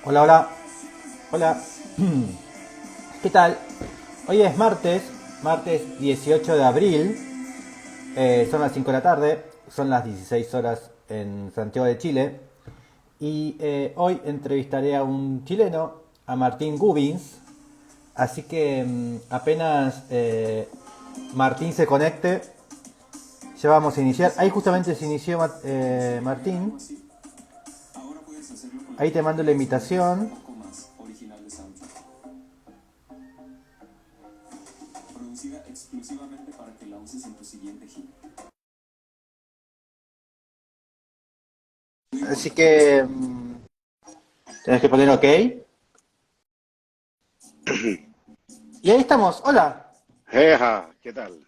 Hola, hola, hola. ¿Qué tal? Hoy es martes 18 de abril. Son las 5 de la tarde, son las 16 horas en Santiago de Chile. Y hoy entrevistaré a un chileno, a Martín Gubins. Así que apenas Martín se conecte, ya vamos a iniciar. Ahí justamente se inició Martín. Ahí te mando la invitación. Así que tenés que poner OK. Y ahí estamos. Hola. Eja, ¿qué tal?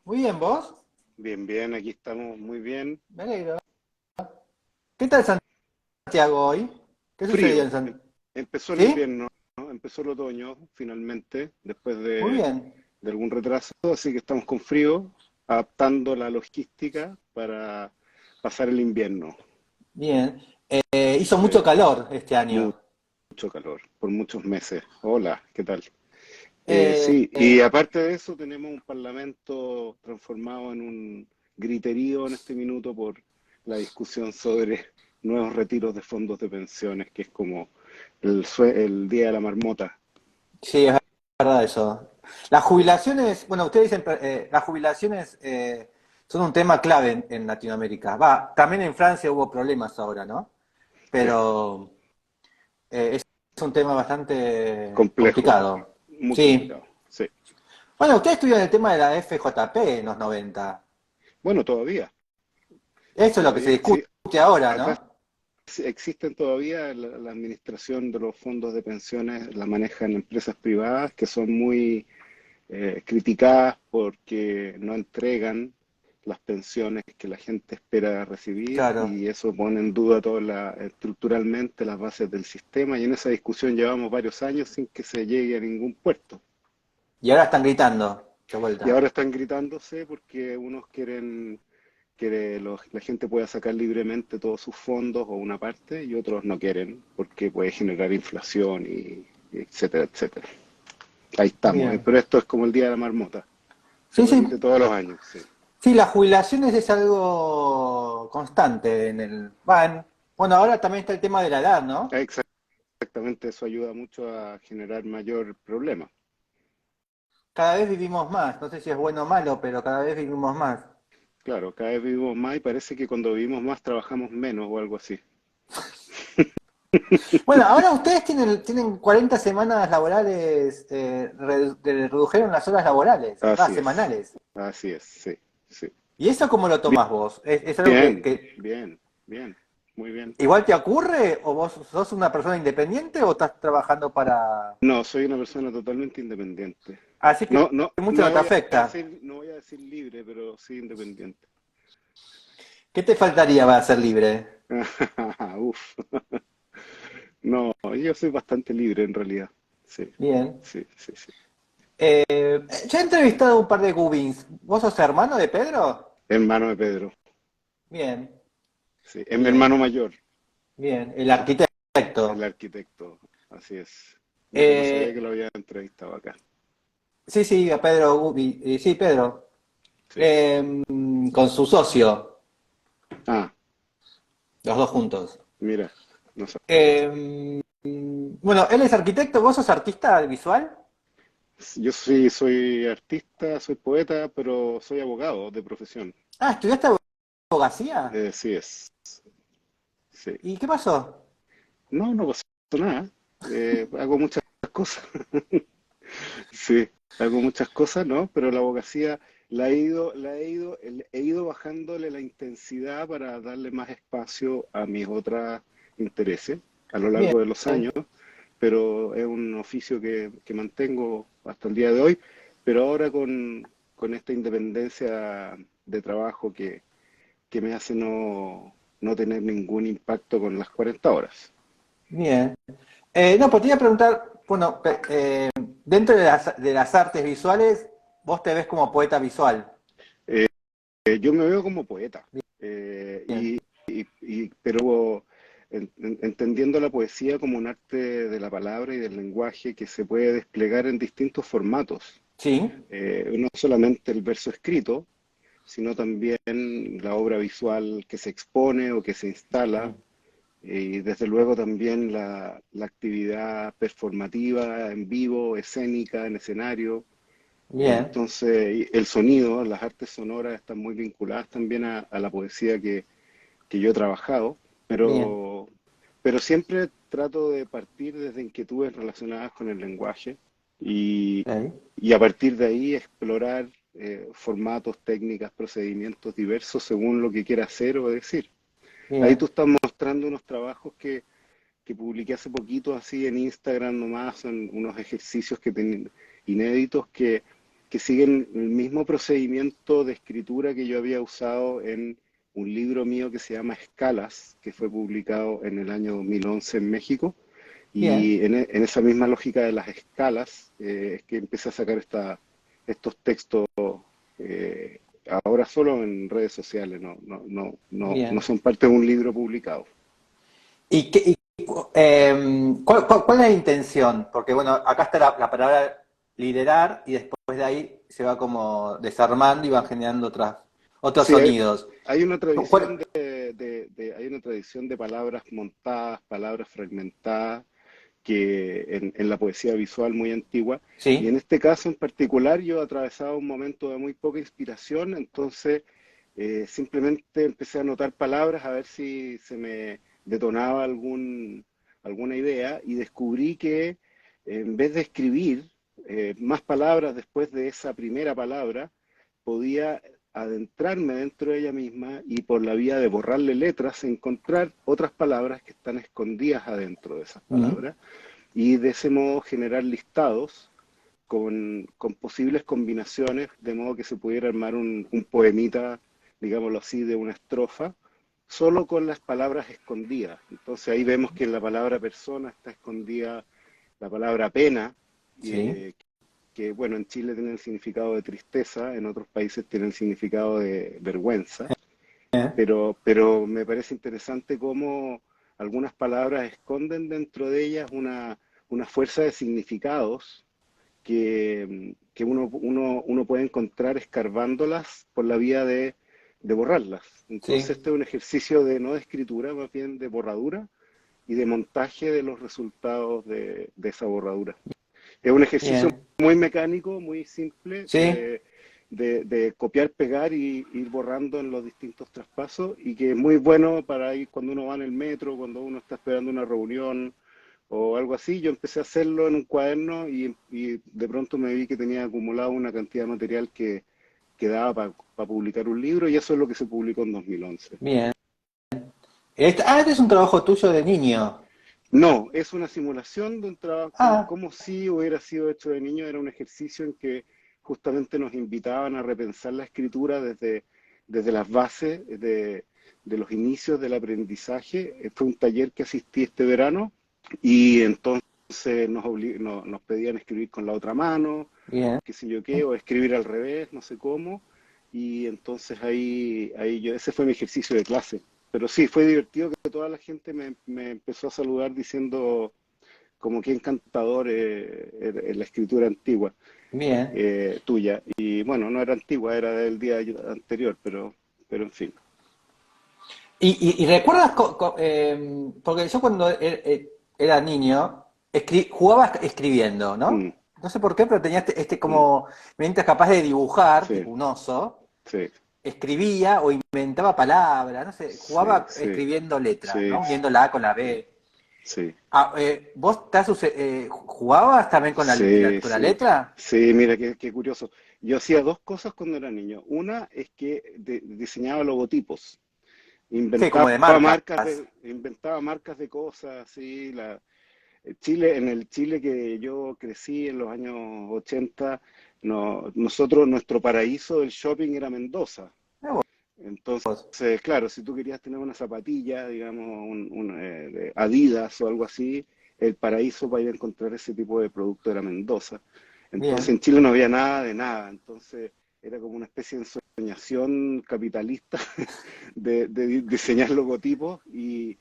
Muy bien, ¿vos? Bien, bien, aquí estamos muy bien. Me alegro. ¿Qué tal Santiago hoy? ¿Qué sucedió Frío, en Santiago? empezó el ¿Sí? invierno, ¿no? Empezó el otoño finalmente, después Muy bien. de algún retraso, así que estamos con frío, adaptando la logística para pasar el invierno. Bien. Hizo Sí, mucho calor este año. mucho calor, por muchos meses. Hola, ¿qué tal? Eh, Sí, y aparte de eso tenemos un parlamento transformado en un griterío en este minuto por la discusión sobre nuevos retiros de fondos de pensiones, que es como el día de la marmota. sí, es verdad eso. Las jubilaciones, bueno, ustedes dicen, las jubilaciones son un tema clave en Latinoamérica. Va, también en Francia hubo problemas ahora, ¿no? Sí, Pero es un tema bastante complejo, complicado. muy Sí. complicado. Sí. Bueno, ustedes estudian el tema de la FJP en los 90. Bueno, todavía, Eso es lo que se todavía discute ahora, acá ¿no? existen todavía la administración de los fondos de pensiones, la manejan empresas privadas que son muy criticadas porque no entregan las pensiones que la gente espera recibir Claro. y eso pone en duda estructuralmente las bases del sistema y en esa discusión llevamos varios años sin que se llegue a ningún puerto. Y ahora están gritando de Y vuelta. ahora están gritándose porque unos quieren que la gente pueda sacar libremente todos sus fondos o una parte y otros no quieren porque puede generar inflación y etcétera, etcétera. Ahí estamos, Bien. pero esto es como el día de la marmota. Se Sí, repite sí. todos los años, sí. Sí, las jubilaciones es algo constante en el. Bueno, ahora también está el tema de la edad, ¿no? Exactamente, eso ayuda mucho a generar mayor problema. Cada vez vivimos más. No sé si es bueno o malo, pero cada vez vivimos más. Claro, cada vez vivimos más y parece que cuando vivimos más trabajamos menos o algo así. Bueno, ahora ustedes tienen 40 semanas laborales, redujeron las horas laborales, Así es, semanales. así es, sí, sí. ¿Y eso cómo lo tomás vos? ¿Es algo Bien, que bien, bien, muy bien. igual te ocurre o vos sos una persona independiente o estás trabajando para... No, soy una persona totalmente independiente. Así que No, no, mucho no te afecta. no voy a decir libre, pero sí independiente. ¿Qué te faltaría para ser libre? Uf, no, yo soy bastante libre en realidad. Sí, Bien. sí, sí, sí. Ya he entrevistado a un par de Gubins. ¿Vos sos hermano de Pedro? Hermano de Pedro, Bien, sí, es mi bien, hermano mayor, bien. El el arquitecto. arquitecto, así es. Mire, no sabía que Eh, lo había entrevistado acá. sí, sí, a Pedro Gubi. Sí, Pedro. Sí. Con su socio, Ah, los dos juntos. mira, no sabía. Bueno, él es arquitecto, ¿vos sos artista visual? Yo sí soy artista, soy poeta, pero soy abogado de profesión. Ah, ¿estudiaste abogacía? Sí es, sí. ¿Y qué pasó? No, no pasó nada. Hago muchas cosas. Sí, hago muchas cosas, ¿no? Pero la abogacía he ido bajándole la intensidad para darle más espacio a mis otros intereses a lo Bien. largo de los años, pero es un oficio que mantengo hasta el día de hoy, pero ahora con esta independencia de trabajo que me hace no tener ningún impacto con las 40 horas. Bien. No, pues te iba a preguntar, bueno, dentro de las artes visuales, vos te ves como poeta visual. Yo me veo como poeta, Bien. pero entendiendo la poesía como un arte de la palabra y del lenguaje que se puede desplegar en distintos formatos. Sí, No solamente el verso escrito, sino también la obra visual que se expone o que se instala, y desde luego también la actividad performativa en vivo, escénica, en escenario. bien, Entonces, y el sonido, las artes sonoras están muy vinculadas también a la poesía que yo he trabajado, bien. pero siempre trato de partir desde inquietudes relacionadas con el lenguaje y, Ok, y a partir de ahí explorar formatos, técnicas, procedimientos diversos según lo que quiera hacer o decir. Ahí tú bien. estás mostrando unos trabajos que publiqué hace poquito así en Instagram nomás, son unos ejercicios que inéditos que siguen el mismo procedimiento de escritura que yo había usado en un libro mío que se llama Escalas, que fue publicado en el año 2011 en México. Bien. Y en esa misma lógica de las escalas es que empecé a sacar estos textos eh, ahora solo en redes sociales, no Bien. son parte de un libro publicado. ¿Y, cuál es la intención? Porque bueno, acá está la palabra liderar y después de ahí se va como desarmando y van generando otros Sí, sonidos. hay una tradición ¿Cuál? hay una tradición de palabras montadas, palabras fragmentadas, que en la poesía visual muy antigua. Y en Sí, este caso en particular yo atravesaba un momento de muy poca inspiración, entonces simplemente empecé a anotar palabras a ver si se me detonaba alguna idea y descubrí que en vez de escribir más palabras después de esa primera palabra, podía adentrarme dentro de ella misma y por la vía de borrarle letras encontrar otras palabras que están escondidas adentro de esas mm, palabras y de ese modo generar listados con posibles combinaciones, de modo que se pudiera armar un poemita, digámoslo así, de una estrofa, solo con las palabras escondidas. Entonces ahí vemos que en la palabra persona está escondida la palabra pena, sí. que bueno, en Chile tiene el significado de tristeza, en otros países tiene el significado de vergüenza, Eh, pero me parece interesante cómo algunas palabras esconden dentro de ellas una fuerza de significados que uno puede encontrar escarbándolas por la vía de borrarlas. Entonces sí, este es un ejercicio de no de escritura, más bien de borradura y de montaje de los resultados de esa borradura. Es un ejercicio bien. muy mecánico, muy simple, Sí, de copiar, pegar y ir borrando en los distintos traspasos y que es muy bueno para ir cuando uno va en el metro, cuando uno está esperando una reunión o algo así. Yo empecé a hacerlo en un cuaderno y de pronto me vi que tenía acumulado una cantidad de material que daba para publicar un libro y eso es lo que se publicó en 2011. bien. Este es un trabajo tuyo de niño. No, es una simulación de un trabajo, Ah, como si hubiera sido hecho de niño, era un ejercicio en que justamente nos invitaban a repensar la escritura desde las bases de los inicios del aprendizaje. Fue un taller que asistí este verano y entonces nos pedían escribir con la otra mano, bien. qué sé yo qué, o escribir al revés, no sé cómo. Y entonces ese fue mi ejercicio de clase. Pero sí, fue divertido que toda la gente me empezó a saludar diciendo como que encantador es la escritura antigua Bien. tuya. Y bueno, no era antigua, era del día anterior, pero en fin. ¿Y recuerdas, porque yo cuando era niño, jugaba escribiendo, Mm, ¿no? No sé por qué, pero tenía este mm, como, mientras capaz de dibujar, sí, tipo un oso, sí, escribía o inventaba palabras, no sé, sí, jugaba sí, escribiendo letras, sí, ¿no? Uniendo la A con la sí, B. sí, Ah, ¿vos jugabas también con sí, con la sí, letra? sí, mira qué curioso. Yo hacía dos cosas cuando era niño. Una es que diseñaba logotipos. Sí, como de marcas. Inventaba marcas de cosas, así, Chile, en el Chile que yo crecí en los años 80, nuestro paraíso del shopping era Mendoza. Mirá Entonces, vos. claro, si tú querías tener una zapatilla, digamos, de Adidas o algo así, el paraíso para ir a encontrar ese tipo de producto era Mendoza. Entonces, en Bien, Chile no había nada de nada. Entonces, era como una especie de ensoñación capitalista de diseñar logotipos y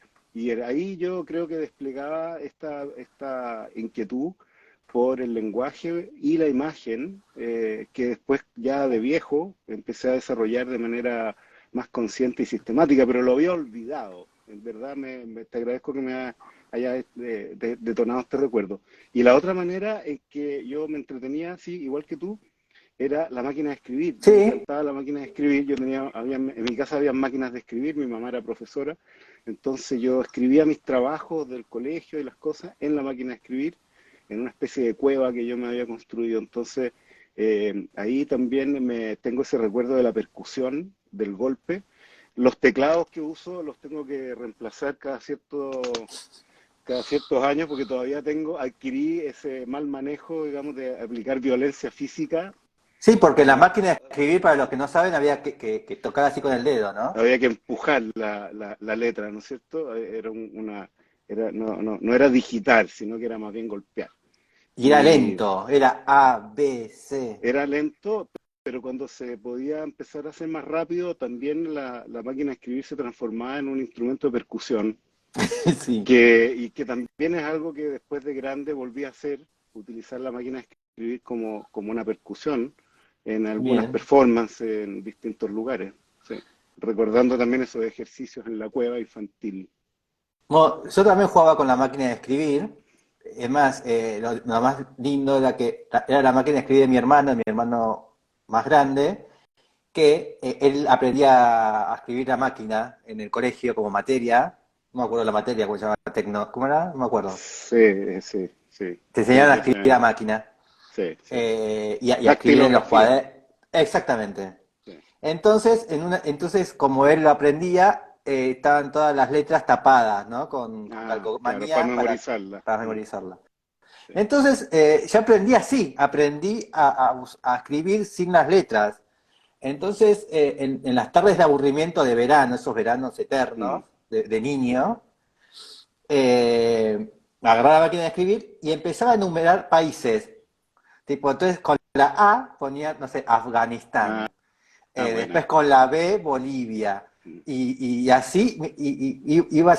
ahí yo creo que desplegaba esta inquietud por el lenguaje y la imagen, que después ya de viejo empecé a desarrollar de manera más consciente y sistemática, pero lo había olvidado. En verdad te agradezco que haya detonado este recuerdo. Y la otra manera en que yo me entretenía, así, igual que tú, era la máquina de escribir. Me Sí, encantaba la máquina de escribir. En mi casa había máquinas de escribir, mi mamá era profesora, entonces yo escribía mis trabajos del colegio y las cosas en la máquina de escribir, en una especie de cueva que yo me había construido. Entonces, ahí también tengo ese recuerdo de la percusión, del golpe. Los teclados que uso los tengo que reemplazar cada ciertos años porque todavía adquirí ese mal manejo, digamos, de aplicar violencia física. sí, porque la máquina de escribir, para los que no saben, había que tocar así con el dedo, ¿no? Había que empujar la letra, ¿no es cierto? No era digital, sino que era más bien golpear. Y era Y lento, era A, B, C. era lento, pero cuando se podía empezar a hacer más rápido, también la máquina de escribir se transformaba en un instrumento de percusión, Sí, y que también es algo que después de grande volví a hacer, utilizar la máquina de escribir como una percusión en algunas bien. performances en distintos lugares. Sí. Recordando también esos ejercicios en la cueva infantil. Bueno, yo también jugaba con la máquina de escribir. Es más, lo más lindo era la máquina de escribir de mi hermano más grande, que él aprendía a escribir la máquina en el colegio como materia. No me acuerdo la materia, ¿cómo se llama? ¿Cómo era? No me acuerdo. Sí, sí, sí. Te Sí, enseñaban a escribir la máquina sí, sí. y a escribir en los Dactilografía. cuadernos. Exactamente. Sí. Entonces, como él lo aprendía, estaban todas las letras tapadas, ¿no? Con Ah, claro, para calcomanía memorizarla. para memorizarla. Sí. Entonces, yo aprendí así, aprendí a escribir sin las letras. Entonces, en las tardes de aburrimiento de verano, esos veranos Mm. eternos de niño, eh, agarraba la máquina de escribir y empezaba a enumerar países. Tipo, entonces con la A ponía, no sé, Ah, Afganistán. Después buena. con la B, Bolivia. Mm. Y así iba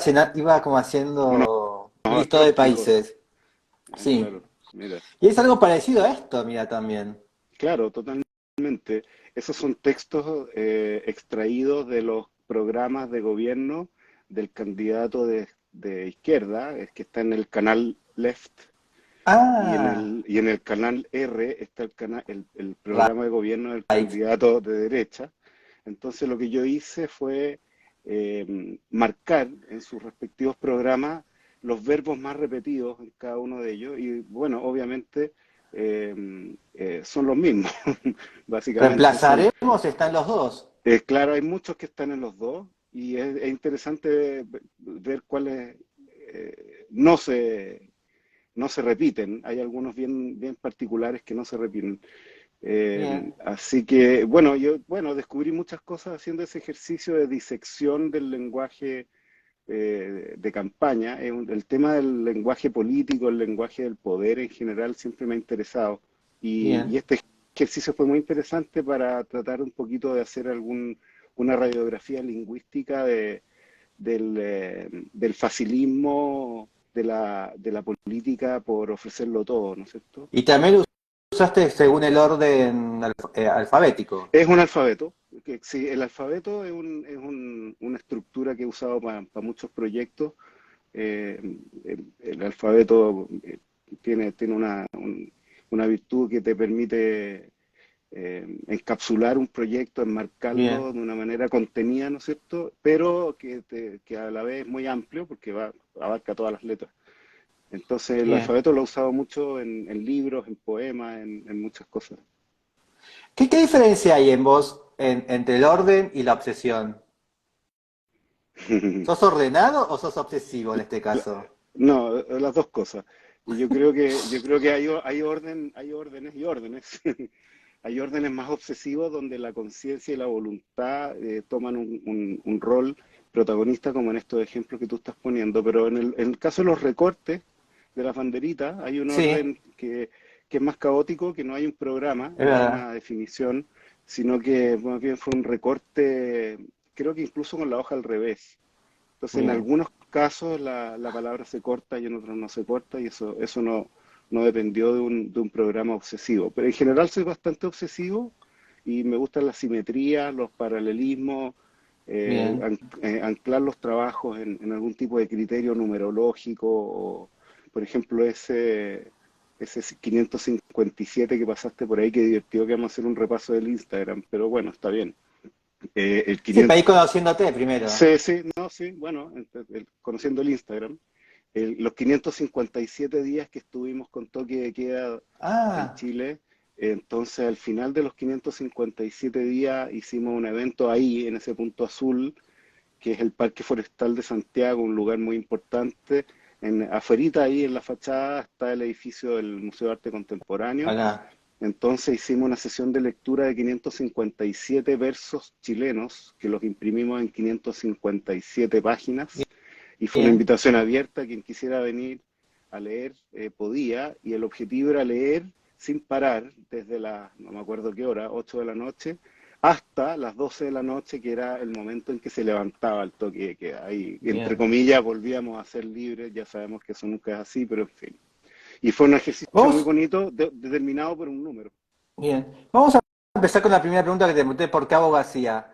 como Unos haciendo un listado de acrósticos. países. Ah, Sí. claro, mira. Y es algo parecido a esto, mira, también. Claro, totalmente. Esos son textos extraídos de los programas de gobierno del candidato de izquierda, es que está en el canal Left, Ah, y en el canal R está el right. programa de gobierno del candidato de derecha. Entonces lo que yo hice fue marcar en sus respectivos programas los verbos más repetidos en cada uno de ellos y bueno, obviamente son los mismos, básicamente Reemplazaremos, están los dos. claro, hay muchos que están en los dos y es interesante ver cuáles no se repiten. Hay algunos bien particulares que no se repiten. Bien, Así que, bueno, yo descubrí muchas cosas haciendo ese ejercicio de disección del lenguaje de campaña. El tema del lenguaje político, el lenguaje del poder en general, siempre me ha interesado. Y bien. este ejercicio fue muy interesante para tratar un poquito de hacer una radiografía lingüística del facilismo de la política por ofrecerlo todo, ¿no es cierto? Y también usaste según el orden alfabético. Es un alfabeto. Sí, el alfabeto una estructura que he usado para muchos proyectos. El alfabeto tiene una virtud que te permite encapsular un proyecto, Bien, enmarcarlo de una manera contenida, ¿no es cierto? Pero que a la vez es muy amplio porque abarca todas las letras. Entonces el bien. alfabeto lo he usado mucho en libros, en poemas, en muchas cosas. ¿Qué diferencia hay en vos entre el orden y la obsesión? ¿Sos ordenado o sos obsesivo en este caso? No, las dos cosas. Y yo creo que hay órdenes y órdenes. Hay órdenes más obsesivos donde la conciencia y la voluntad toman un rol protagonista, como en estos ejemplos que tú estás poniendo. Pero en el caso de los recortes de las banderitas, hay un Sí, orden que es más caótico, que no hay un programa, es no hay verdad. una definición, sino que más bien fue un recorte, creo que incluso con la hoja al revés. Entonces, en Bien. algunos casos la palabra se corta y en otros no se corta y eso no dependió de un programa obsesivo. Pero en general soy bastante obsesivo y me gustan la simetría, los paralelismos, Bien. anclar los trabajos en algún tipo de criterio numerológico. O, por ejemplo, ese 557 que pasaste por ahí, que divertido que vamos a hacer un repaso del Instagram, pero bueno, está bien. El Sí, para 500, ir conociéndote primero. sí, sí, no, sí, bueno, conociendo el Instagram, los 557 días que estuvimos con toque de queda en Ah, Chile, entonces al final de los 557 días hicimos un evento ahí, en ese punto azul, que es el Parque Forestal de Santiago, un lugar muy importante. Afuerita ahí en la fachada está el edificio del Museo de Arte Contemporáneo. acá. Entonces hicimos una sesión de lectura de 557 versos chilenos, que los imprimimos en 557 páginas, y fue una Bien. invitación abierta, quien quisiera venir a leer podía, y el objetivo era leer sin parar desde no me acuerdo qué hora, 8 de la noche, hasta las 12 de la noche, que era el momento en que se levantaba el toque de queda. Ahí, entre Bien. comillas, volvíamos a ser libres, ya sabemos que eso nunca es así, pero en fin. Y fue un ejercicio muy Vamos, bonito, determinado por un número. bien. Vamos a empezar con la primera pregunta que te pregunté, ¿por qué abogacía?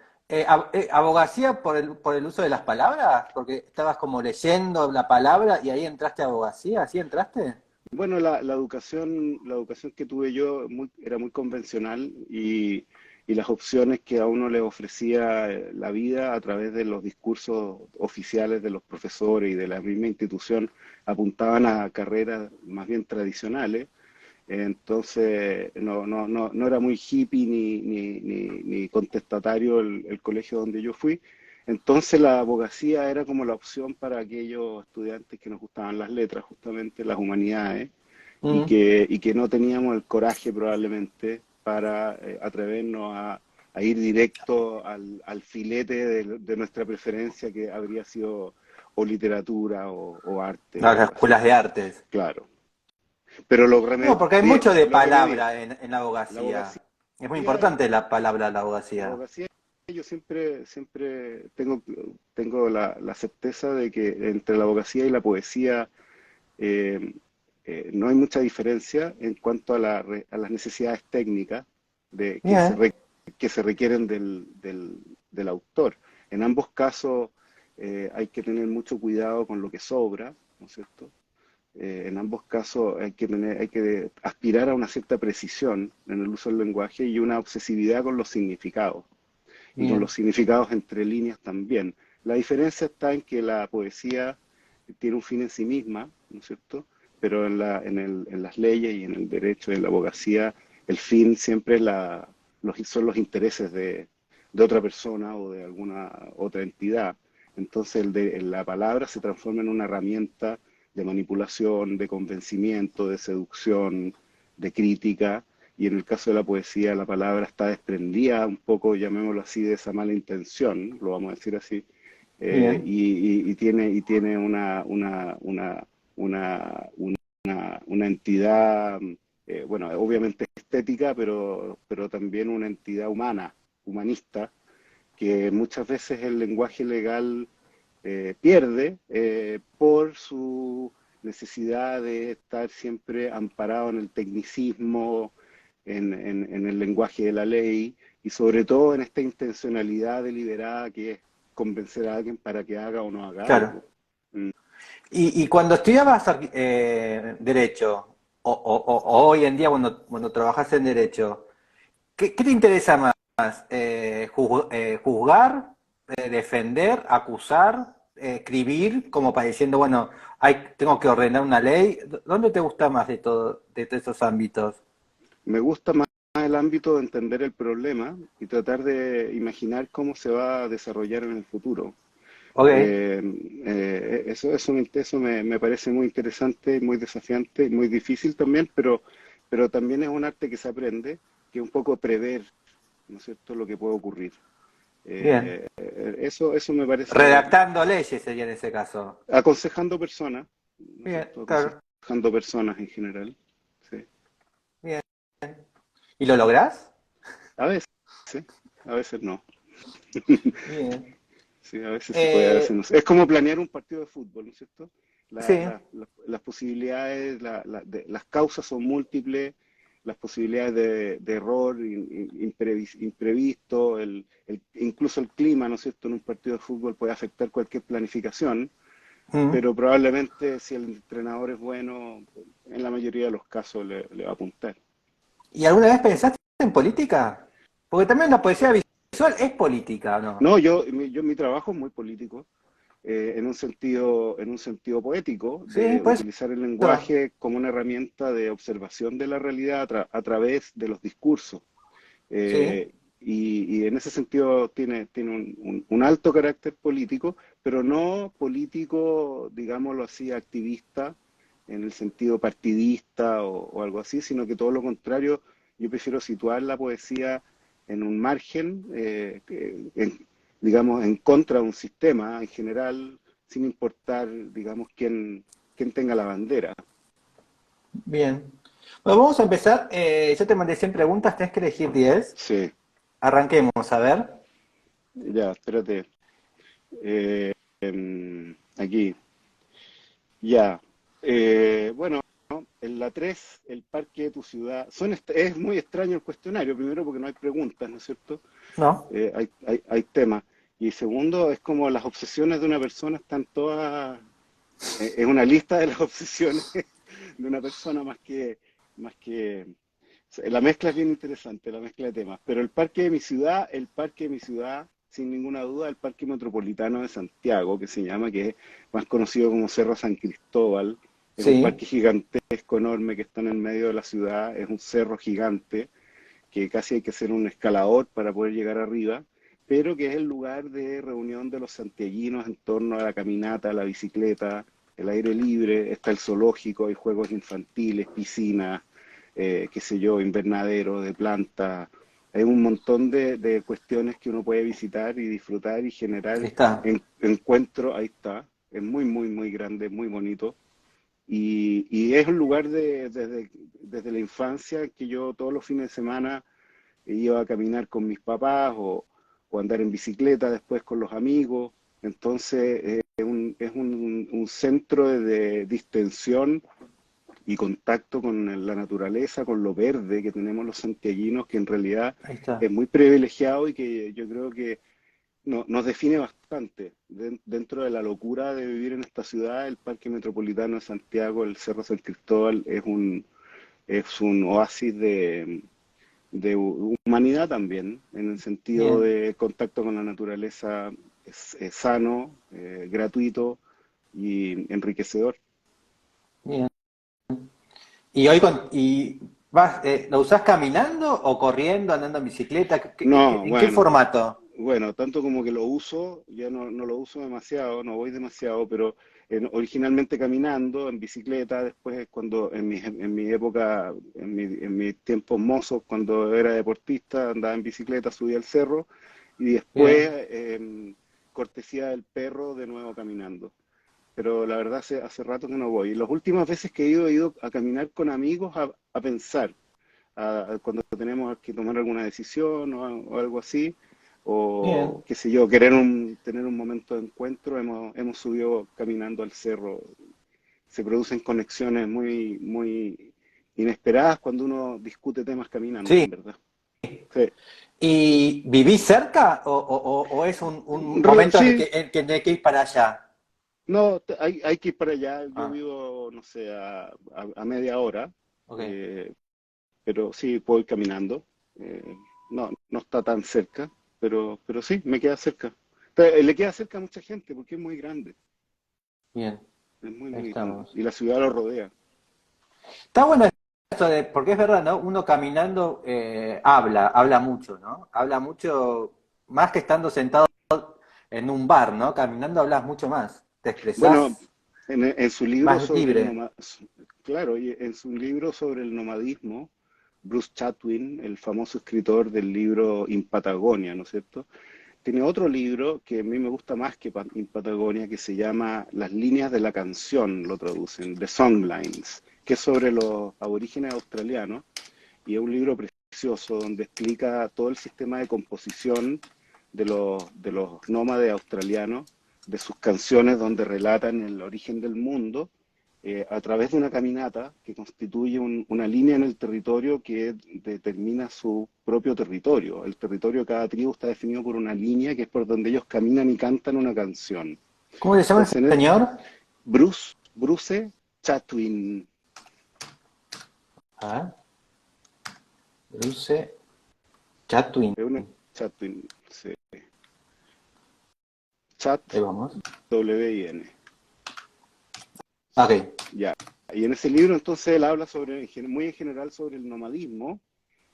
¿Abogacía por el uso de las palabras? Porque estabas como leyendo la palabra y ahí entraste a abogacía, ¿así entraste? Bueno, la educación que tuve yo era muy convencional y las opciones que a uno le ofrecía la vida a través de los discursos oficiales de los profesores y de la misma institución apuntaban a carreras más bien tradicionales. Entonces, no era muy hippie ni contestatario el colegio donde yo fui. Entonces, la abogacía era como la opción para aquellos estudiantes que nos gustaban las letras, justamente las humanidades, Mm, y que no teníamos el coraje probablemente para atrevernos a ir directo al filete de nuestra preferencia, que habría sido o literatura o arte a o las algo así. escuelas de artes. Claro. Pero No, porque hay mucho de lo remedié. palabra en la La abogacía. abogacía, Es muy importante la palabra de la la abogacía. abogacía, yo siempre tengo la certeza de que entre la abogacía y la poesía eh, no hay mucha diferencia en cuanto a las necesidades técnicas de, Bien, que se requieren del autor. En ambos casos hay que tener mucho cuidado con lo que sobra, ¿no es cierto? En ambos casos hay que aspirar a una cierta precisión en el uso del lenguaje y una obsesividad con los significados y con los bien. significados entre líneas también. La diferencia está en que la poesía tiene un fin en sí misma, ¿no es cierto? Pero en las leyes y en el derecho y en la abogacía, el fin siempre es son los intereses de otra persona o de alguna otra entidad. Entonces la palabra se transforma en una herramienta de manipulación, de convencimiento, de seducción, de crítica, y en el caso de la poesía la palabra está desprendida un poco, llamémoslo así, de esa mala intención, lo vamos a decir así, Bien. y tiene una entidad, bueno, obviamente estética, pero también una entidad humana, humanista, que muchas veces el lenguaje legal pierde por su necesidad de estar siempre amparado en el tecnicismo, en el lenguaje de la ley y sobre todo en esta intencionalidad deliberada que es convencer a alguien para que haga o no haga Claro. algo. Mm. Y cuando estudiabas derecho, o hoy en día cuando trabajas en derecho, ¿qué te interesa más? ¿Juzgar, defender, acusar, escribir, como para diciendo, bueno, tengo que ordenar una ley? ¿Dónde te gusta más de todos esos ámbitos? Me gusta más el ámbito de entender el problema y tratar de imaginar cómo se va a desarrollar en el futuro. Ok, Eso me parece muy interesante, muy desafiante, muy difícil también, pero también es un arte que se aprende, que es un poco prever, ¿no es cierto?, lo que puede ocurrir. bien. Eso me parece, Redactando leyes sería en ese caso. aconsejando personas, ¿no es Bien, cierto?, claro, aconsejando personas en general. Sí. bien. ¿Y lo lográs? A veces, ¿sí? A veces no. Bien. Sí, a veces se puede, a veces Eh, no. Es como planear un partido de fútbol, ¿no es cierto? sí, Las posibilidades, las causas son múltiples, las posibilidades de error imprevisto, incluso el clima, ¿no es cierto? En un partido de fútbol puede afectar cualquier planificación, mm. pero probablemente si el entrenador es bueno, en la mayoría de los casos le va a apuntar. ¿Y alguna vez pensaste en política? Porque también la poesía visual es política, ¿o no? No, mi trabajo es muy político. En un sentido poético, Sí, de por utilizar el eso. lenguaje como una herramienta de observación de la realidad a través de los discursos. Sí, Y en ese sentido tiene un alto carácter político, pero no político, digámoslo así, activista, en el sentido partidista o algo así, sino que todo lo contrario, yo prefiero situar la poesía en un margen, digamos, en contra de un sistema en general, sin importar, digamos, quién tenga la bandera. bien. Bueno, vamos a empezar. Yo te mandé 100 preguntas, tenés que elegir 10. Sí, Arranquemos, a ver. ya, espérate. Aquí. Ya. Bueno, en la 3 el parque de tu ciudad. Es muy extraño el cuestionario, primero porque no hay preguntas, ¿no es cierto? No. Hay temas. Y segundo, es como las obsesiones de una persona están todas. Es una lista de las obsesiones de una persona más que. La mezcla es bien interesante, la mezcla de temas. Pero el parque de mi ciudad, sin ninguna duda, el Parque Metropolitano de Santiago, que se llama, que es más conocido como Cerro San Cristóbal. Es un Sí, parque gigantesco, enorme, que está en el medio de la ciudad. Es un cerro gigante, que casi hay que hacer un escalador para poder llegar arriba, pero que es el lugar de reunión de los santiaguinos en torno a la caminata, la bicicleta, el aire libre. Está el zoológico, hay juegos infantiles, piscinas, qué sé yo, invernadero de plantas. Hay un montón de cuestiones que uno puede visitar y disfrutar y ahí generar está. encuentros. Ahí está. Es muy, muy, muy grande, muy bonito. Y es un lugar desde la infancia que yo todos los fines de semana iba a caminar con mis papás o andar en bicicleta después con los amigos. Entonces es un centro de distensión y contacto con la naturaleza, con lo verde que tenemos los santiaguinos, que en realidad Ahí está. es muy privilegiado y que yo creo que nos define bastante. Dentro de la locura de vivir en esta ciudad, el Parque Metropolitano de Santiago, el Cerro San Cristóbal, es un oasis de humanidad también, en el sentido Bien, de contacto con la naturaleza, es sano, gratuito y enriquecedor. bien. ¿Y vas, lo usás caminando o corriendo, andando en bicicleta? No, ¿En qué bueno, formato? bueno, tanto como que lo uso, ya no lo uso demasiado, no voy demasiado, pero originalmente caminando, en bicicleta, después cuando en mi época, en mis tiempos mozos, cuando era deportista, andaba en bicicleta, subía al cerro y después, Bien. cortesía del perro, de nuevo caminando. Pero la verdad hace rato que no voy. Y las últimas veces que he ido a caminar con amigos a pensar, cuando tenemos que tomar alguna decisión o algo así, o Bien. qué sé yo, tener un momento de encuentro, hemos subido caminando al cerro. Se producen conexiones muy, muy inesperadas cuando uno discute temas caminando, Sí. en verdad. Sí, ¿Y vivís cerca o es un momento en el Sí, tenés que ir para allá? no, hay que ir para allá. Yo Ah, vivo, no sé, a media hora, ok. eh, pero sí puedo ir caminando. Eh, no está tan cerca, pero sí, me queda cerca. Le queda cerca a mucha gente porque es muy grande, Bien, es muy, ahí muy grande. estamos. Y la ciudad lo rodea. Está bueno esto de, porque es verdad, ¿no? Uno caminando habla mucho, ¿no? Habla mucho, más que estando sentado en un bar, ¿no? Caminando hablas mucho más. Te Bueno, expresás en su libro más sobre el libre. nomadismo, claro, y en su libro sobre el nomadismo, Bruce Chatwin, el famoso escritor del libro In Patagonia, ¿no es cierto? Tiene otro libro que a mí me gusta más que In Patagonia, que se llama Las líneas de la canción, lo traducen, The Songlines, que es sobre los aborígenes australianos, y es un libro precioso donde explica todo el sistema de composición de los nómades australianos, de sus canciones donde relatan el origen del mundo, a través de una caminata que constituye una línea en el territorio que determina su propio territorio. El territorio de cada tribu está definido por una línea que es por donde ellos caminan y cantan una canción. ¿Cómo se llama ese Entonces, señor? Bruce Chatwin. A ver, Bruce Chatwin. Es una Chatwin, sí. Chat Ahí vamos. W-I-N. Ok. Ya. Y en ese libro entonces él habla sobre, muy en general sobre el nomadismo,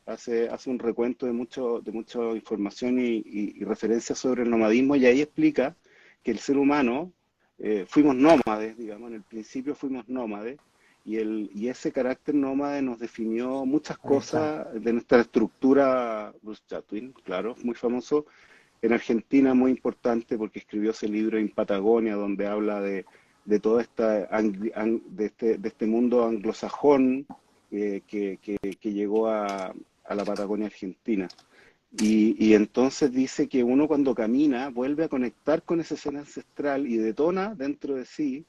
hace un recuento de mucha información y referencias sobre el nomadismo, y ahí explica que el ser humano fuimos nómades, digamos, en el principio fuimos nómades, y ese carácter nómade nos definió muchas Ahí está. cosas de nuestra estructura. Bruce Chatwin, claro, muy famoso en Argentina, muy importante porque escribió ese libro en Patagonia, donde habla de toda de este mundo anglosajón que llegó a la Patagonia Argentina. Y entonces dice que uno cuando camina vuelve a conectar con esa escena ancestral y detona dentro de sí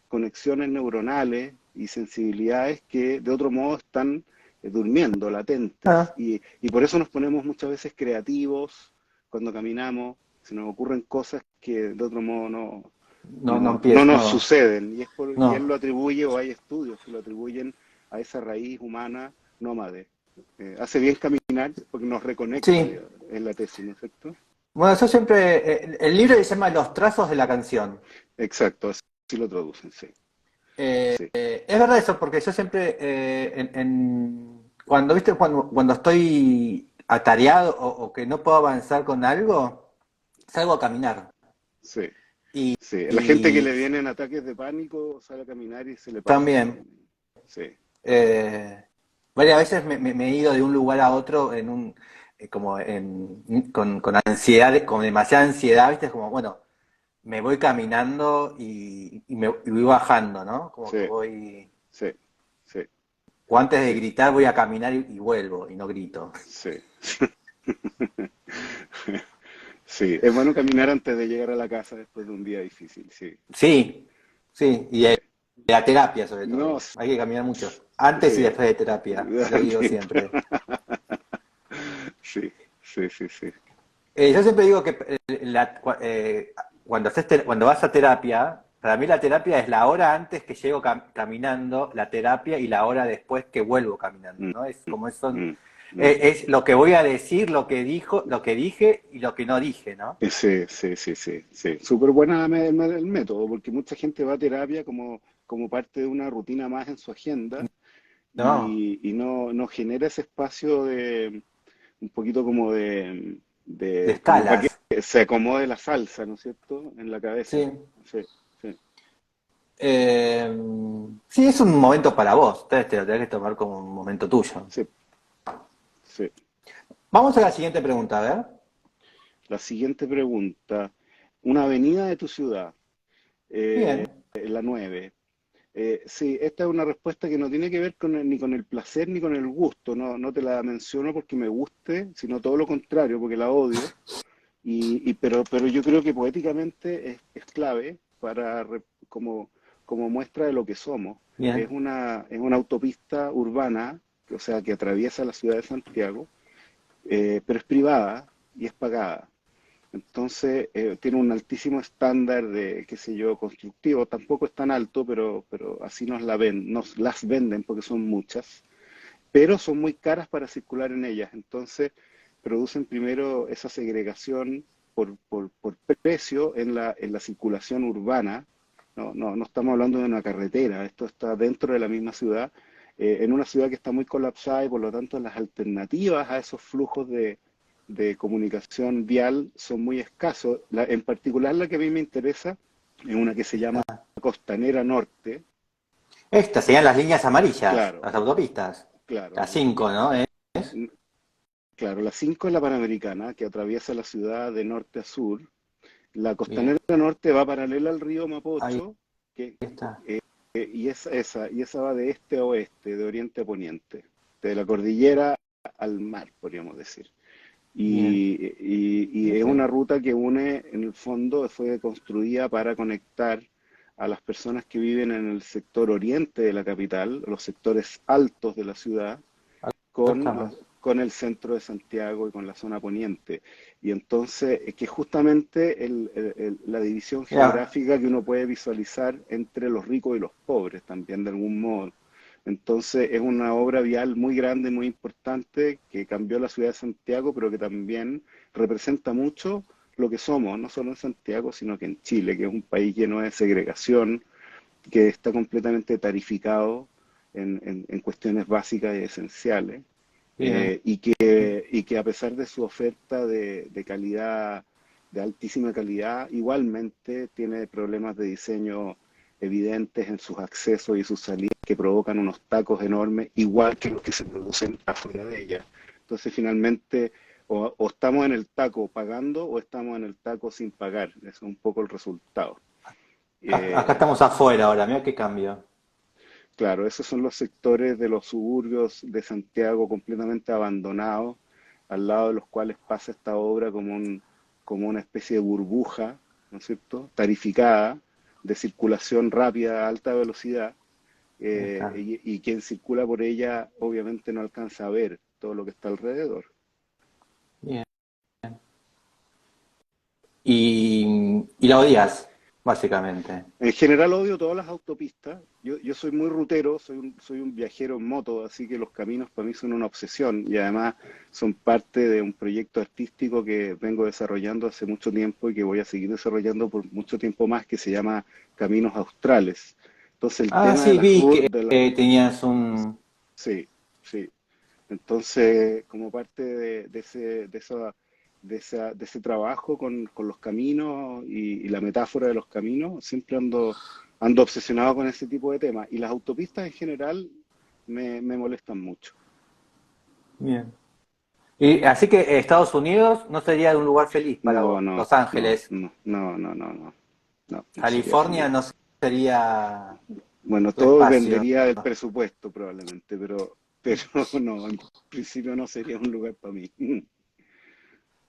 conexiones neuronales y sensibilidades que de otro modo están durmiendo, latentes. Ah, Y por eso nos ponemos muchas veces creativos cuando caminamos, se nos ocurren cosas que de otro modo no no empiezo, nos no, suceden. Y él no. lo atribuye, o hay estudios que lo atribuyen a esa raíz humana nómade. Hace bien caminar porque nos reconecta, Sí. digamos, en la tesis, ¿no es cierto? Bueno, yo siempre, el libro se llama Los trazos de la canción. Exacto, así lo traducen, sí. Sí, Es verdad eso, porque yo siempre, cuando, viste, cuando estoy atareado o que no puedo avanzar con algo, salgo a caminar. sí, Y, sí. La gente que y le vienen ataques de pánico sale a caminar y se le pasa también, también. Sí, eh, varias veces me he ido de un lugar a otro con ansiedad, con demasiada ansiedad, viste, es como, bueno, me voy caminando y voy bajando, ¿no? Como que sí, voy, sí, sí, o antes de sí, gritar voy a caminar y vuelvo y no grito. sí. Sí, es bueno caminar antes de llegar a la casa después de un día difícil, sí, Sí, sí, y sí. de la terapia sobre No, todo. Hay que caminar mucho. Antes y sí. después de terapia, lo digo siempre. Sí, sí, sí, sí. Yo siempre digo que cuando vas a terapia, para mí la terapia es la hora antes que llego caminando, la terapia, y la hora después que vuelvo caminando, Mm, ¿no? Es como eso, mm, mm. es lo que voy a decir, lo que dije y lo que no dije, ¿no? Sí, sí, sí, sí, sí. Súper buena el método, porque mucha gente va a terapia como parte de una rutina más en su agenda No, y no genera ese espacio de un poquito como de como para que escalas, se acomode la salsa, ¿no es cierto? En la cabeza. sí. Sí, sí, Eh, sí, es un momento para vos, entonces te lo tenés que tomar como un momento tuyo. sí, sí. Vamos a la siguiente pregunta, a ver. La siguiente pregunta. Una avenida de tu ciudad, Bien, la 9. Sí, esta es una respuesta que no tiene que ver ni con el placer ni con el gusto. No te la menciono porque me guste, sino todo lo contrario, porque la odio. Pero yo creo que poéticamente es clave como muestra de lo que somos. bien. Es una autopista urbana, o sea, que atraviesa la ciudad de Santiago, pero es privada y es pagada. Entonces, tiene un altísimo estándar de, qué sé yo, constructivo. Tampoco es tan alto, pero así nos las venden porque son muchas, pero son muy caras para circular en ellas. Entonces, producen primero esa segregación por precio en la circulación urbana. No estamos hablando de una carretera, esto está dentro de la misma ciudad, en una ciudad que está muy colapsada y por lo tanto las alternativas a esos flujos de comunicación vial son muy escasos. En particular la que a mí me interesa es una que se llama Costanera Norte. Estas serían las líneas amarillas, Claro, las autopistas. claro. Las 5, ¿no? Claro, la 5 es la Panamericana, que atraviesa la ciudad de norte a sur. La Bien, Costanera Norte va paralela al río ahí Mapocho, que, está. y esa va de este a oeste, de oriente a poniente, de la cordillera al mar, podríamos decir. Bien. Y Sí, es sí. una ruta que une, en el fondo, fue construida para conectar a las personas que viven en el sector oriente de la capital, los sectores altos de la ciudad, Acá con, estamos. con el centro de Santiago y con la zona poniente. Y entonces, es que justamente la división Mira, geográfica que uno puede visualizar entre los ricos y los pobres también, de algún modo. Entonces, es una obra vial muy grande, muy importante, que cambió la ciudad de Santiago, pero que también representa mucho lo que somos, no solo en Santiago, sino que en Chile, que es un país lleno de segregación, que está completamente tarificado en cuestiones básicas y esenciales, bien. y que a pesar de su oferta de calidad, de altísima calidad, igualmente tiene problemas de diseño evidentes en sus accesos y sus salidas que provocan unos tacos enormes, igual que los que se producen afuera de ella. Entonces, finalmente, o estamos en el taco pagando o estamos en el taco sin pagar. Eso es un poco el resultado. Acá Eh, estamos afuera ahora, mira qué cambio. Claro, esos son los sectores de los suburbios de Santiago completamente abandonados, al lado de los cuales pasa esta obra como una especie de burbuja, ¿no es cierto?, tarificada, de circulación rápida a alta velocidad, Ahí está. y quien circula por ella obviamente no alcanza a ver todo lo que está alrededor. Bien. Y la odias, básicamente. En general odio todas las autopistas. Yo soy muy rutero, soy un viajero en moto, así que los caminos para mí son una obsesión y además son parte de un proyecto artístico que vengo desarrollando hace mucho tiempo y que voy a seguir desarrollando por mucho tiempo más, que se llama Caminos Australes. Entonces el Ah, tema de sí, las vi que rutas, tenías un... sí, sí. Entonces, como parte de ese trabajo con los caminos y la metáfora de los caminos, siempre ando obsesionado con ese tipo de temas. Y las autopistas en general me molestan mucho. Bien. Y así que Estados Unidos no sería un lugar feliz para No, vos. no, Los no, Ángeles, no, no, no, no, no, no, no sería California feliz. no sería Bueno, tu todo espacio. dependería del presupuesto probablemente, pero no, en principio no sería un lugar para mí.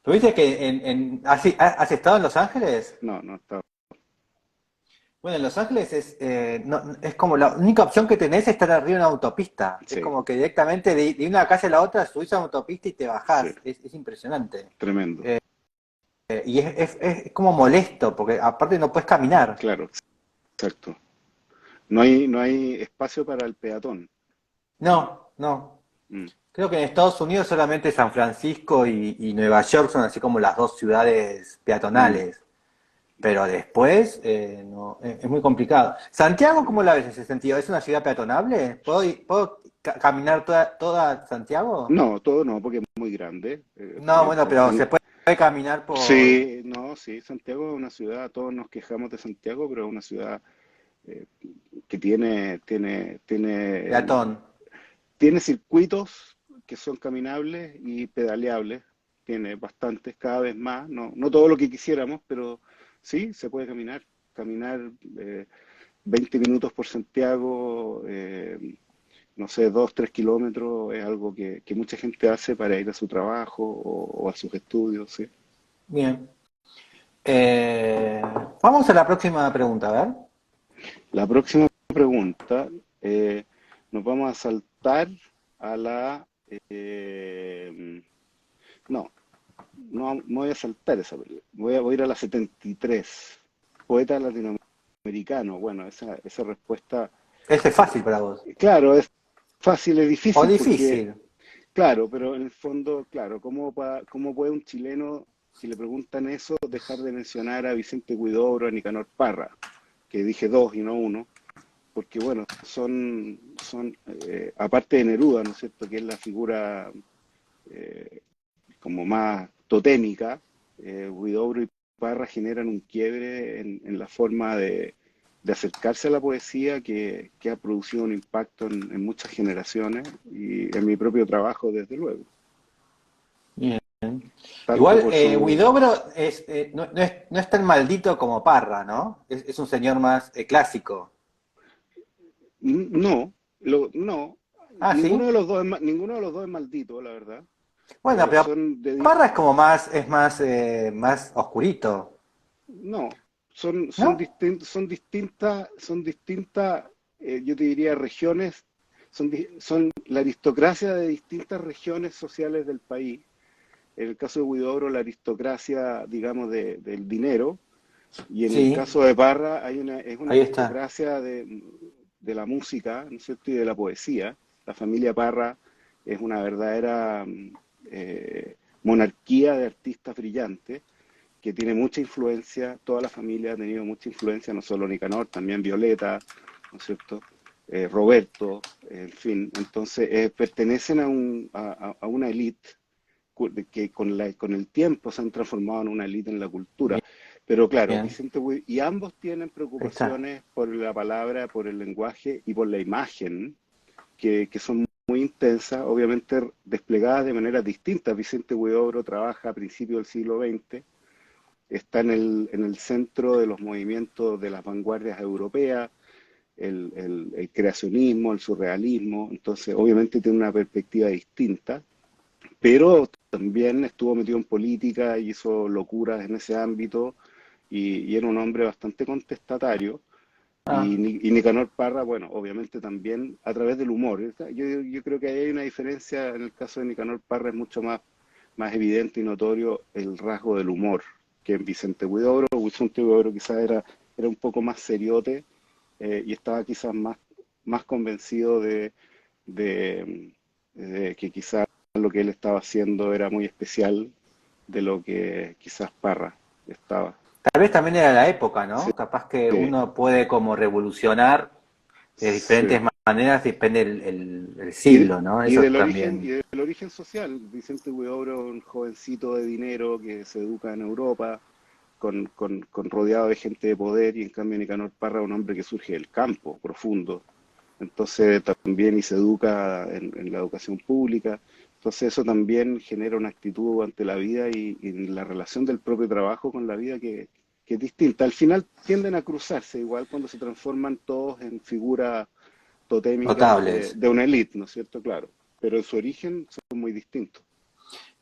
¿Tuviste que has estado en Los Ángeles? No, no está. Bueno, en Los Ángeles es como la única opción que tenés es estar arriba de una autopista. Es Sí, como que directamente de una calle a la otra subís a una autopista y te sí, bajás. Es impresionante. tremendo. Y es como molesto, porque aparte no puedes caminar. Claro, exacto. No hay espacio para el peatón. No, no. Mm, Creo que en Estados Unidos solamente San Francisco y Nueva York son así como las dos ciudades mm, peatonales. Pero después no, es muy complicado. ¿Santiago sí. cómo la ves en ese sentido? ¿Es una ciudad peatonable? ¿Puedo caminar toda Santiago? No, todo no, porque es muy grande. No, bueno, pero se puede caminar por Sí, no, sí, Santiago es una ciudad, todos nos quejamos de Santiago, pero es una ciudad eh, que peatón. tiene circuitos que son caminables y pedaleables. Tiene bastantes, cada vez más. No, no todo lo que quisiéramos, pero sí, se puede caminar. Caminar 20 minutos por Santiago, no sé, 2, 3 kilómetros, es algo que mucha gente hace para ir a su trabajo o a sus estudios, ¿sí? Bien. Eh, Vamos a la próxima pregunta, a ver. La próxima pregunta, eh, nos vamos a saltar a la... no, no voy a saltar esa. Voy a ir a la 73. Poeta latinoamericano. Bueno, esa respuesta, Ese es fácil para vos. claro, es fácil, es O difícil, difícil. porque claro, pero en el fondo, claro, cómo puede un chileno, si le preguntan eso, dejar de mencionar a Vicente Huidobro, a Nicanor Parra, que dije dos y no uno, porque bueno, aparte de Neruda, ¿no es cierto?, que es la figura eh, como más totémica, Huidobro y Parra generan un quiebre en la forma de acercarse a la poesía que ha producido un impacto en muchas generaciones y en mi propio trabajo, desde luego. Bien. Tanto Igual, por su... Huidobro no es tan maldito como Parra, ¿no? Es un señor más clásico. No, no, Ah, ninguno ¿sí? de los dos ninguno de los dos es maldito, la verdad. Bueno, pero son de, Parra es como más, más oscurito, no, ¿no? son distintas, yo te diría regiones, son la aristocracia de distintas regiones sociales del país. En el caso de Huidobro, la aristocracia, digamos, del dinero, y en el Sí, caso de Parra es una ahí está. aristocracia de la música, ¿no es cierto? Y de la poesía. La familia Parra es una verdadera monarquía de artistas brillantes que tiene mucha influencia, toda la familia ha tenido mucha influencia, no solo Nicanor, también Violeta, ¿no es cierto? Roberto, en fin, entonces pertenecen a una élite que con el tiempo se han transformado en una élite en la cultura. Pero claro, Bien, Vicente Huid, y ambos tienen ahí está. preocupaciones por la palabra, por el lenguaje y por la imagen, que son muy intensas, obviamente desplegadas de manera distinta. Vicente Huidobro trabaja a principios del siglo XX, está en el centro de los movimientos de las vanguardias europeas, el creacionismo, el surrealismo, entonces obviamente tiene una perspectiva distinta, pero también estuvo metido en política y hizo locuras en ese ámbito y era un hombre bastante contestatario. Ah, Y Nicanor Parra, bueno, obviamente también a través del humor. Yo creo que ahí hay una diferencia, en el caso de Nicanor Parra es mucho más evidente y notorio el rasgo del humor que en Vicente Huidobro. Vicente Huidobro quizás era un poco más seriote y estaba quizás más convencido de, de que quizás lo que él estaba haciendo era muy especial de lo que quizás Parra estaba. tal vez también era la época, Sí, ¿no? Capaz que uno puede como revolucionar de diferentes sí. maneras, depende el Y, siglo, ¿no? Eso y también. del origen social. Vicente Huidobro, un jovencito de dinero que se educa en Europa, con rodeado de gente de poder, y en cambio Nicanor Parra, un hombre que surge del campo, profundo. Entonces también y se educa en la educación pública. Entonces eso también genera una actitud ante la vida y la relación del propio trabajo con la vida que es distinta. Al final tienden a cruzarse, igual cuando se transforman todos en figuras totémicas Notables. de una élite, ¿no es cierto? Claro, pero en su origen son muy distintos.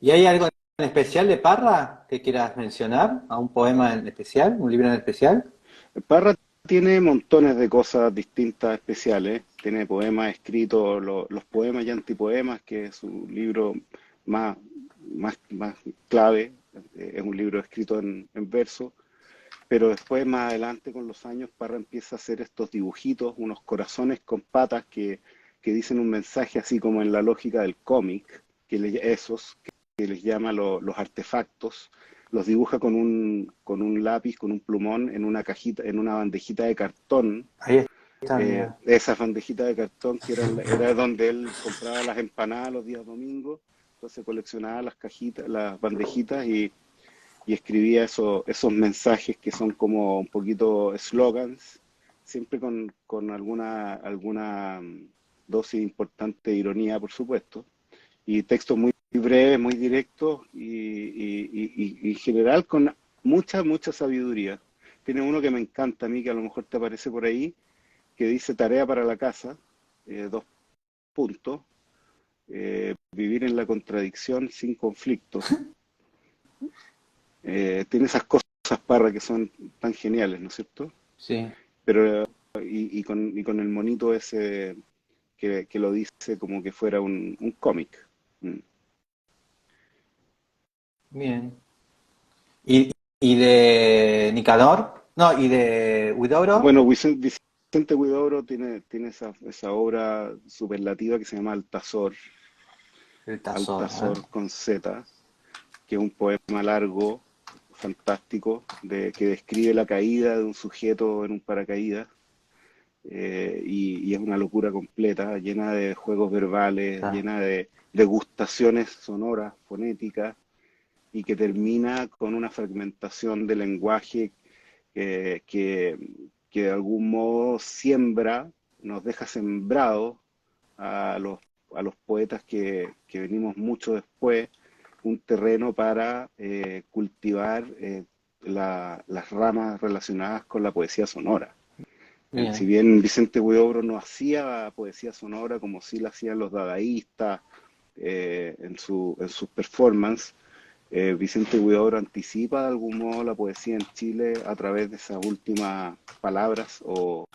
¿Y hay algo en especial de Parra que quieras mencionar? ¿A un poema en especial? ¿Un libro en especial? Parra tiene montones de cosas distintas, especiales. Tiene poemas escritos, los poemas y antipoemas, que es su libro más, más clave. Es un libro escrito en verso. Pero después, más adelante, con los años, Parra empieza a hacer estos dibujitos, unos corazones con patas que dicen un mensaje así como en la lógica del cómic, esos que les llama los artefactos, los dibuja con un lápiz, con un plumón, en una cajita, en una bandejita de cartón. Ahí está, mira. Esa bandejita de cartón que era donde él compraba las empanadas los días domingos, entonces coleccionaba las cajitas, las bandejitas y escribía esos mensajes que son como un poquito slogans, siempre con alguna dosis importante de ironía, por supuesto, y textos muy breves, muy directos y en general con mucha sabiduría. Tiene uno que me encanta a mí, que a lo mejor te aparece por ahí, que dice tarea para la casa, dos puntos, vivir en la contradicción sin conflicto. Tiene esas cosas, Parra, que son tan geniales, ¿no es cierto? Sí, Pero, y con el monito ese que lo dice como que fuera un cómic. Mm. bien. ¿Y de Nicanor? No, ¿y de Huidobro? Bueno, Vicente Huidobro tiene esa obra superlativa que se llama El Tazor, Altazor con Z, que es un poema largo, fantástico, que describe la caída de un sujeto en un paracaídas y es una locura completa, llena de juegos verbales, está. llena de degustaciones sonoras, fonéticas, y que termina con una fragmentación del lenguaje eh, que, que de algún modo siembra, nos deja sembrados a a los poetas que venimos mucho después, un terreno para cultivar las ramas relacionadas con la poesía sonora. Si Bien. bien Vicente Huidobro no hacía poesía sonora como sí la hacían los dadaístas en sus performances. Vicente Huidobro anticipa de algún modo la poesía en Chile a través de esas últimas palabras o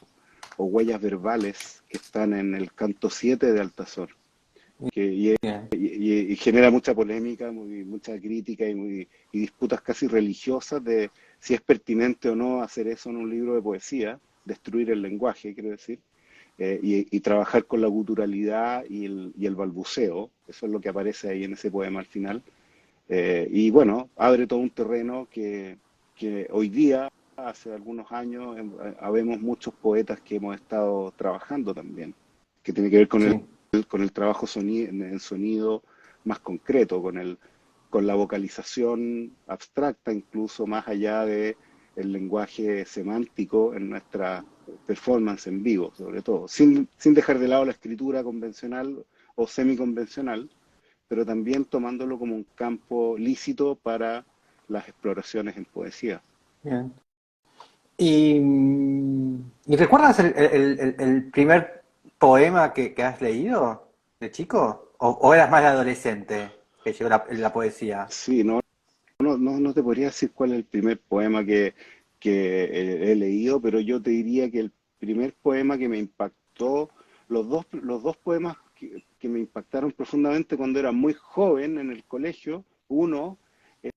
huellas verbales que están en el canto 7 de Altazor, que, Bien. y genera mucha polémica, mucha crítica y disputas casi religiosas de si es pertinente o no hacer eso en un libro de poesía, destruir el lenguaje, quiero decir, y trabajar con la guturalidad y el balbuceo. Eso es lo que aparece ahí en ese poema al final. Y bueno, abre todo un terreno que hoy día, hace algunos años, habemos muchos poetas que hemos estado trabajando también, que tiene que ver Sí. con el trabajo en sonido más concreto, con la vocalización abstracta, incluso más allá de el lenguaje semántico en nuestra performance en vivo, sobre todo, sin dejar de lado la escritura convencional o semiconvencional, pero también tomándolo como un campo lícito para las exploraciones en poesía. Bien. ¿Y recuerdas el primer poema que has leído de chico? O eras más de adolescente que llegó la poesía? Sí, no te podría decir cuál es el primer poema que he leído, pero yo te diría que el primer poema que me impactó, los dos poemas que me impactaron profundamente cuando era muy joven en el colegio, uno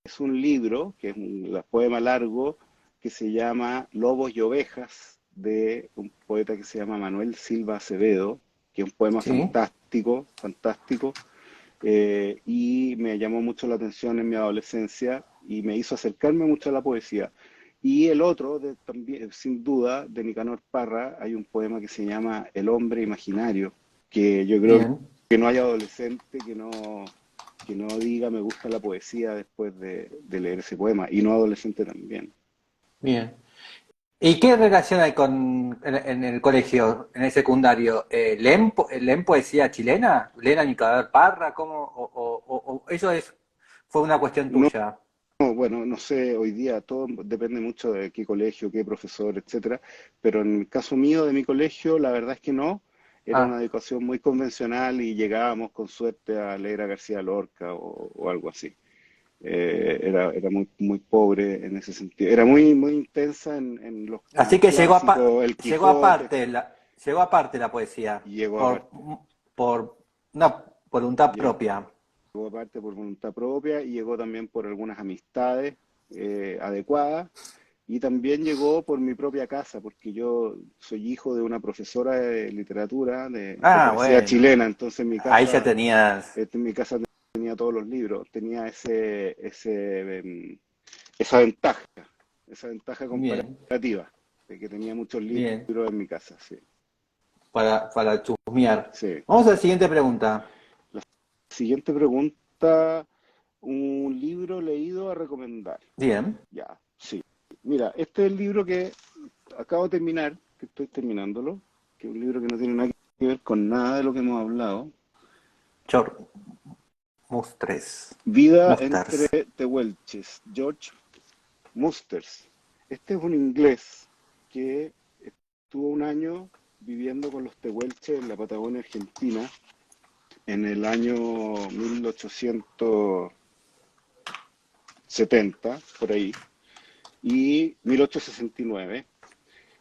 es un libro, que es un poema largo, que se llama Lobos y Ovejas, de un poeta que se llama Manuel Silva Acevedo, que es un poema Sí. fantástico, fantástico, y me llamó mucho la atención en mi adolescencia y me hizo acercarme mucho a la poesía. Y el otro, también, sin duda, de Nicanor Parra, hay un poema que se llama El hombre imaginario, que yo creo Bien, que no hay adolescente que no diga me gusta la poesía después de leer ese poema, y no adolescente también. bien. ¿Y qué relación hay en el colegio, en el secundario? ¿Leen poesía chilena? ¿Leen a Nicanor Parra? ¿Cómo? ¿O eso fue una cuestión No, tuya? bueno, no sé, hoy día todo depende mucho de qué colegio, qué profesor, etcétera, pero en el caso mío de mi colegio, la verdad es que no, era una Ah, educación muy convencional y llegábamos con suerte a leer a García Lorca o algo así. Era muy pobre en ese sentido. Era muy intensa en en así los que clásicos, El llegó Quijote, llegó aparte la poesía, y llegó por, aparte, por una voluntad llegó propia. aparte por voluntad propia y llegó también por algunas amistades adecuadas. Y también llegó por mi propia casa, porque yo soy hijo de una profesora de literatura, de Ah, poesía bueno, chilena, entonces ahí ya tenías, mi casa tenía todos los libros, tenía esa ventaja bien, comparativa, de que tenía muchos bien, libros en mi casa, sí, para chusmear. sí. Vamos a la siguiente pregunta. La siguiente pregunta, un libro leído a recomendar. Bien, Ya, sí. Mira, este es el libro que acabo de terminar, que estoy terminándolo, que es un libro que no tiene nada que ver con nada de lo que hemos hablado. Chor, Mustres, Vida entre Musters. Tehuelches, George Musters. Este es un inglés que estuvo un año viviendo con los tehuelches en la Patagonia Argentina en el año 1870, por ahí, y 1869.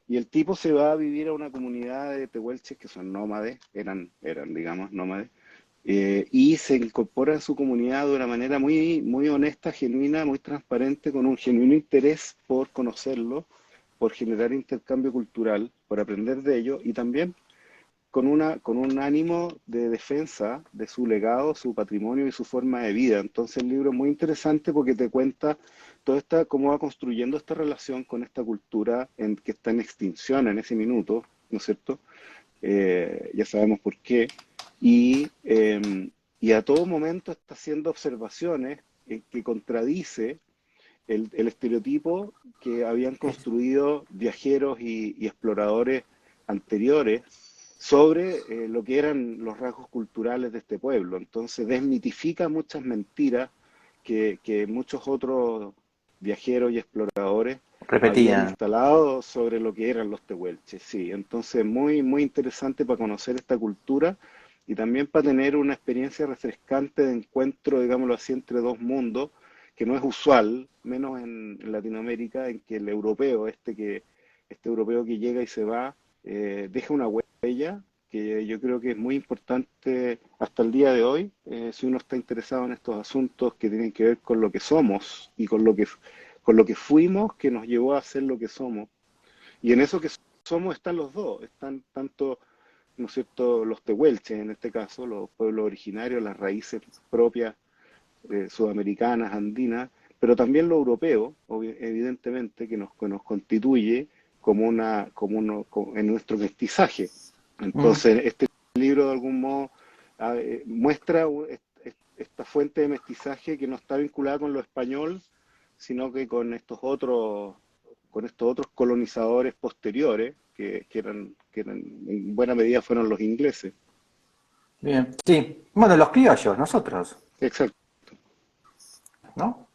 Y el tipo se va a vivir a una comunidad de tehuelches que son nómades, digamos, nómades, y se incorpora a su comunidad de una manera muy honesta, genuina, muy transparente, con un genuino interés por conocerlo, por generar intercambio cultural, por aprender de ello y también con un ánimo de defensa de su legado, su patrimonio y su forma de vida. Entonces el libro es muy interesante porque te cuenta cómo va construyendo esta relación con esta cultura que está en extinción en ese minuto, ¿no es cierto? Ya sabemos por qué, y a todo momento está haciendo observaciones que contradice el estereotipo que habían Es- construido viajeros y exploradores anteriores sobre lo que eran los rasgos culturales de este pueblo. Entonces desmitifica muchas mentiras que muchos otros viajeros y exploradores habían Repetían. instalado sobre lo que eran los tehuelches. Sí, entonces muy interesante para conocer esta cultura y también para tener una experiencia refrescante de encuentro, digámoslo así, entre dos mundos, que no es usual, menos en Latinoamérica, en que el europeo, este europeo que llega y se va, deja una huella que yo creo que es muy importante hasta el día de hoy, si uno está interesado en estos asuntos que tienen que ver con lo que somos y con lo que fuimos, que nos llevó a ser lo que somos. Y en eso que somos están los dos, están tanto, ¿no es cierto?, los tehuelches en este caso, los pueblos originarios, las raíces propias sudamericanas, andinas, pero también lo europeo, evidentemente, que nos constituye en nuestro mestizaje. Mm. Entonces, este libro de algún modo muestra esta fuente de mestizaje que no está vinculada con lo español, sino que con estos otros colonizadores posteriores, que en buena medida fueron los ingleses. Bien, sí. Bueno, los criollos, nosotros, Exacto. ¿no?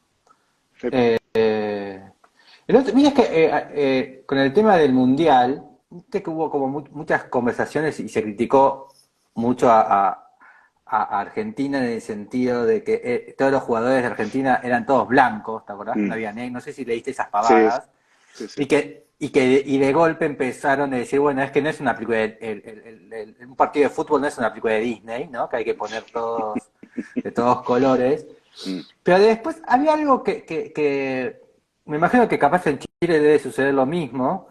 Sí, Mira, es que con el tema del mundial, viste que hubo como muchas conversaciones y se criticó mucho a Argentina en el sentido de que todos los jugadores de Argentina eran todos blancos, ¿te acordás? No mm, había negros, no sé si leíste esas sí, pavadas. sí, sí. Y de golpe empezaron a decir, bueno, es que no es una película un partido de fútbol no es una película de Disney, ¿no? Que hay que poner todos de todos colores. Mm, Pero después había algo que me imagino que capaz en Chile debe suceder lo mismo,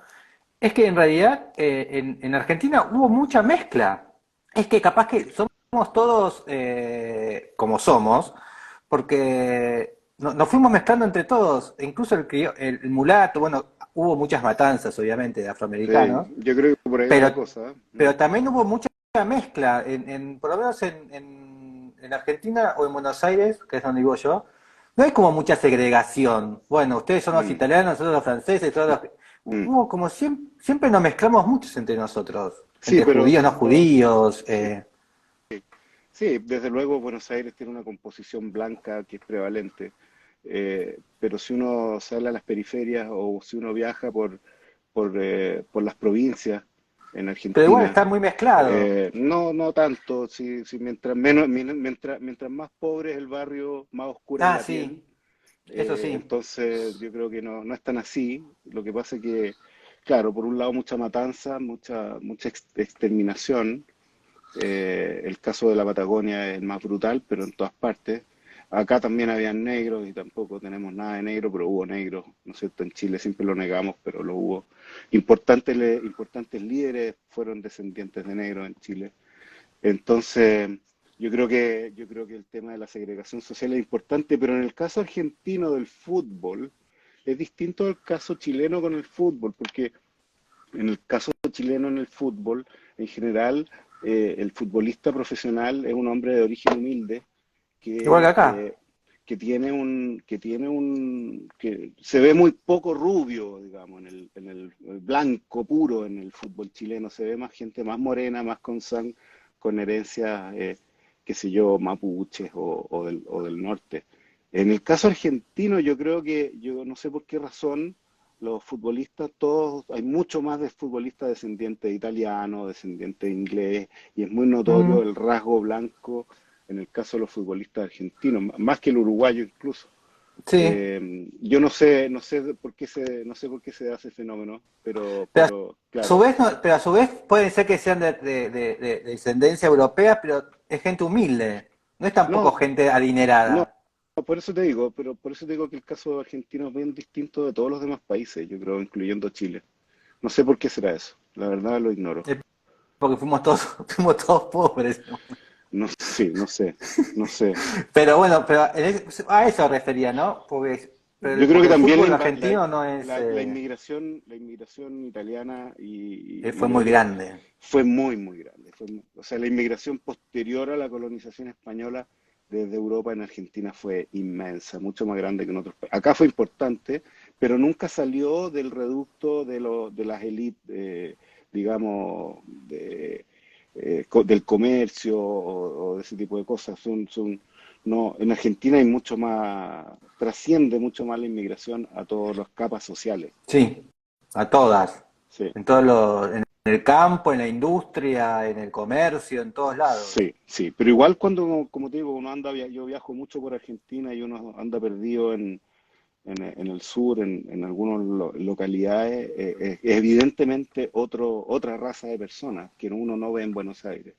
es que en realidad en Argentina hubo mucha mezcla. Es que capaz que somos todos como somos, porque nos fuimos mezclando entre todos, e incluso el mulato, bueno, hubo muchas matanzas obviamente de afroamericanos, yo creo que por ahí va la pero, cosa. ¿Eh? pero también hubo mucha mezcla, por lo menos en Argentina o en Buenos Aires, que es donde vivo yo, no hay como mucha segregación. Bueno, ustedes son los Mm, italianos, nosotros los franceses, todos los... mm. Hubo como siempre nos mezclamos muchos entre nosotros, Sí, entre judíos, no judíos. sí, desde luego Buenos Aires tiene una composición blanca que es prevalente, pero si uno sale a las periferias o si uno viaja por las provincias en Pero igual Argentina, está muy mezclado. no tanto, si mientras más pobre es el barrio, más oscura es Ah, la piel. sí, eso sí. Entonces yo creo que no es tan así. Lo que pasa es que, claro, por un lado mucha matanza, mucha exterminación. El caso de la Patagonia es el más brutal, pero en todas partes. Acá también habían negros y tampoco tenemos nada de negro, pero hubo negros, ¿no es cierto? En Chile siempre lo negamos, pero lo hubo. Importantes líderes fueron descendientes de negros en Chile. Entonces, yo creo que el tema de la segregación social es importante, pero en el caso argentino del fútbol es distinto al caso chileno con el fútbol, porque en el caso chileno en el fútbol, en general, el futbolista profesional es un hombre de origen humilde Igual que que, acá. que se ve muy poco rubio, digamos, en el blanco puro en el fútbol chileno. Se ve más gente más morena, más con herencias, qué sé yo, mapuches o del norte. En el caso argentino, yo creo que, yo no sé por qué razón, los futbolistas, todos, hay mucho más de futbolistas descendientes de italiano, descendientes de inglés, y es muy notorio Mm, el rasgo blanco en el caso de los futbolistas argentinos, más que el uruguayo incluso. sí. Yo no sé por qué se da ese fenómeno, Pero pero a su claro, vez, pero a su vez pueden ser que sean de descendencia europea, pero es gente humilde. No es tampoco no, gente no, adinerada. por eso te digo, pero por eso te digo que el caso argentino es bien distinto de todos los demás países, yo creo, incluyendo Chile. No sé por qué será eso, la verdad lo ignoro. Es porque fuimos todos pobres. No sé, no sé. Pero bueno, a eso refería, ¿no? Yo creo que Porque el también fútbol argentino no es, la inmigración italiana fue muy grande. fue muy grande. O sea, la inmigración posterior a la colonización española desde Europa en Argentina fue inmensa, mucho más grande que en otros países. Acá fue importante, pero nunca salió del reducto de las élites, digamos, del comercio o de ese tipo de cosas. No, en Argentina hay mucho más, trasciende mucho más la inmigración a todas las capas sociales. Sí, a todas. Sí. En todos los, el campo, en la industria, en el comercio, en todos lados. Sí, sí, pero igual cuando, como te digo, uno anda, yo viajo mucho por Argentina y uno anda perdido en el sur, en algunas localidades, es evidentemente otra raza de personas que uno no ve en Buenos Aires.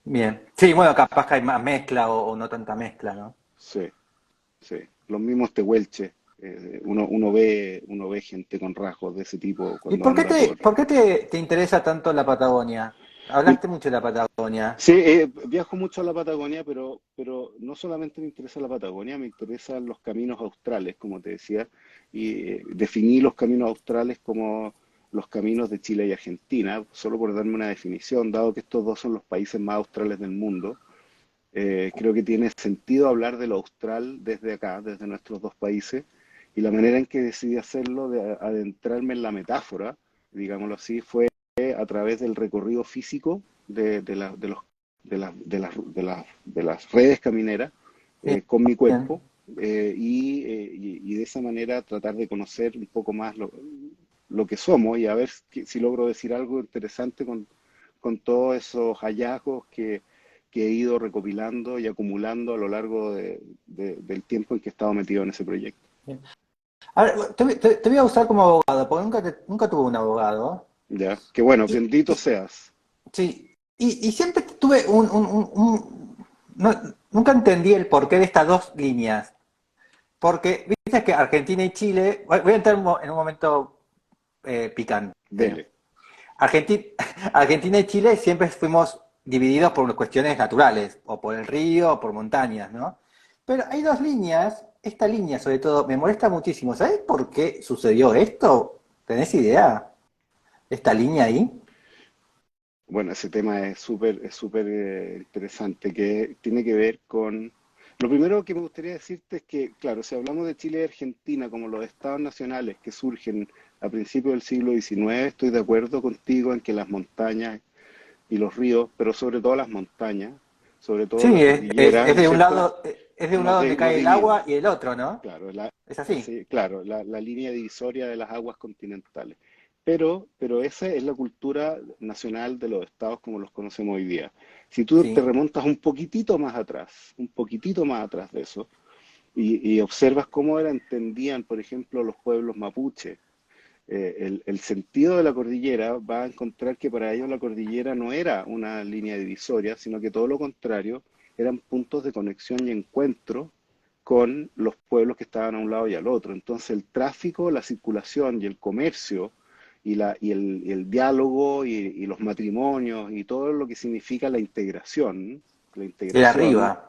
Bien. Sí, bueno, capaz que hay más mezcla o no tanta mezcla, ¿no? Sí, sí. Los mismos tehuelches. Uno ve gente con rasgos de ese tipo ¿Y cuando anda por qué te interesa tanto la Patagonia? Mira, Hablaste mucho de la Patagonia. sí, viajo mucho a la Patagonia, pero no solamente me interesa la Patagonia, me interesan los caminos australes, como te decía, y definí los caminos australes como los caminos de Chile y Argentina, solo por darme una definición, dado que estos dos son los países más australes del mundo. Creo que tiene sentido hablar de lo austral desde acá, desde nuestros dos países, y la manera en que decidí hacerlo, de adentrarme en la metáfora, digámoslo así, fue a través del recorrido físico de las redes camineras Sí, con mi bien. cuerpo, y de esa manera tratar de conocer un poco más lo que somos y a ver si logro decir algo interesante con todos esos hallazgos que he ido recopilando y acumulando a lo largo del tiempo en que he estado metido en ese proyecto. Bien. A ver, te voy a usar como abogado, porque nunca tuve un abogado. ¿Ya? Que bueno, Y, bendito y- seas. sí, y siempre tuve nunca entendí el porqué de estas dos líneas. Porque, viste que Argentina y Chile, voy a entrar en un momento picante. Dele. Argentina, Argentina y Chile siempre fuimos divididos por cuestiones naturales, o por el río, o por montañas, ¿no? Pero hay dos líneas, esta línea sobre todo me molesta muchísimo. ¿Sabes por qué sucedió esto? ¿Tenés idea? ¿Esta línea ahí? Bueno, ese tema es súper interesante, que tiene que ver con... Lo primero que me gustaría decirte es que, claro, si hablamos de Chile y Argentina como los estados nacionales que surgen a principios del siglo XIX, estoy de acuerdo contigo en que las montañas y los ríos, pero sobre todo las montañas, sobre todo Sí, la cordillera, es ¿no es de un cierto? lado, es de un lado donde Nos cae el dividen. agua y el otro, ¿no? Claro, Es así. sí, claro, la línea divisoria de las aguas continentales. Pero esa es la cultura nacional de los estados como los conocemos hoy día. Si tú te Sí, remontas un poquitito más atrás de eso, y observas cómo entendían, por ejemplo, los pueblos mapuche, el sentido de la cordillera, va a encontrar que para ellos la cordillera no era una línea divisoria, sino que todo lo contrario, eran puntos de conexión y encuentro con los pueblos que estaban a un lado y al otro. Entonces el tráfico, la circulación y el comercio y el diálogo y los matrimonios y todo lo que significa la de integración arriba.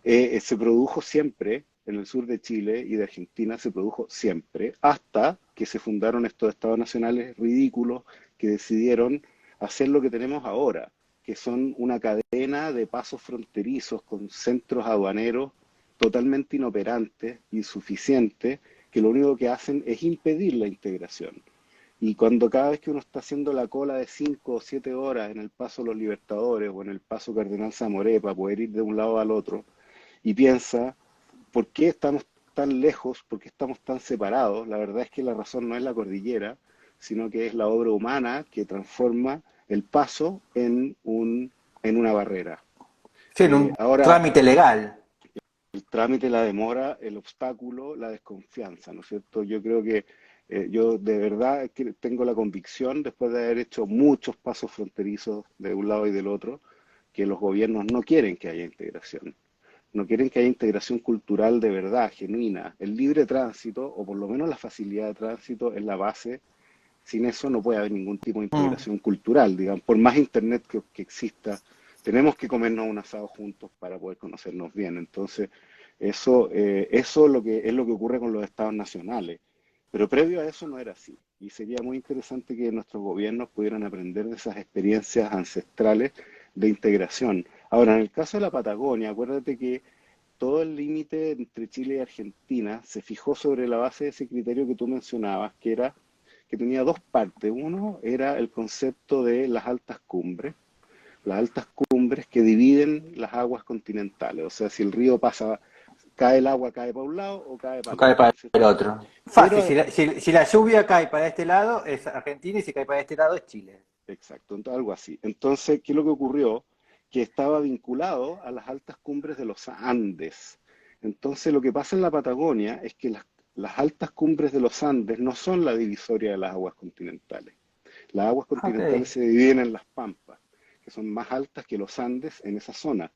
se produjo siempre en el sur de Chile y de Argentina, se produjo siempre, hasta que se fundaron estos estados nacionales ridículos que decidieron hacer lo que tenemos ahora, que son una cadena de pasos fronterizos con centros aduaneros totalmente inoperantes, insuficientes, que lo único que hacen es impedir la integración. Y cuando cada vez que uno está haciendo la cola de 5 o 7 horas en el Paso Los Libertadores o en el Paso Cardenal Zamoré para poder ir de un lado al otro, y piensa, ¿por qué estamos tan lejos? ¿Por qué estamos tan separados? La verdad es que la razón no es la cordillera, sino que es la obra humana que transforma el paso en una barrera. Sí, en un Ahora, trámite legal. el trámite, la demora, el obstáculo, la desconfianza, ¿no es cierto? Yo creo que yo de verdad que tengo la convicción, después de haber hecho muchos pasos fronterizos de un lado y del otro, que los gobiernos no quieren que haya integración. No quieren que haya integración cultural de verdad, genuina. El libre tránsito, o por lo menos la facilidad de tránsito, es la base. Sin eso no puede haber ningún tipo de Mm. integración cultural, digamos. Por más internet que exista, tenemos que comernos un asado juntos para poder conocernos bien. Entonces, eso es lo que ocurre con los estados nacionales. Pero previo a eso no era así. Y sería muy interesante que nuestros gobiernos pudieran aprender de esas experiencias ancestrales de integración. Ahora, en el caso de la Patagonia, acuérdate que todo el límite entre Chile y Argentina se fijó sobre la base de ese criterio que tú mencionabas, que era que tenía dos partes. Uno era el concepto de las altas cumbres que dividen las aguas continentales. O sea, si el río pasa, cae el agua, cae para un lado o cae para O el cae otro, ¿no para es el cierto? otro. Pero Fácil, si la lluvia cae para este lado es Argentina y si cae para este lado es Chile. exacto, algo así. Entonces, ¿qué es lo que ocurrió? Que estaba vinculado a las altas cumbres de los Andes. Entonces, lo que pasa en la Patagonia es que las altas cumbres de los Andes no son la divisoria de las aguas continentales. Las aguas Ok. continentales se dividen en las pampas, que son más altas que los Andes en esa zona.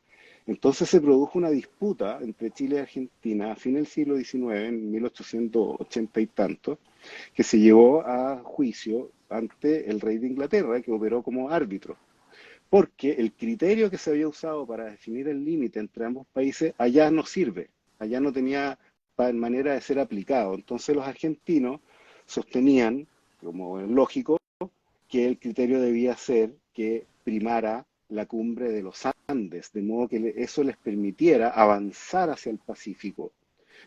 Entonces se produjo una disputa entre Chile y Argentina a fin del siglo XIX, en 1880 y tanto, que se llevó a juicio ante el rey de Inglaterra, que operó como árbitro, porque el criterio que se había usado para definir el límite entre ambos países allá no sirve, allá no tenía manera de ser aplicado. Entonces los argentinos sostenían, como es lógico, que el criterio debía ser que primara la cumbre de los Andes, de modo que eso les permitiera avanzar hacia el Pacífico.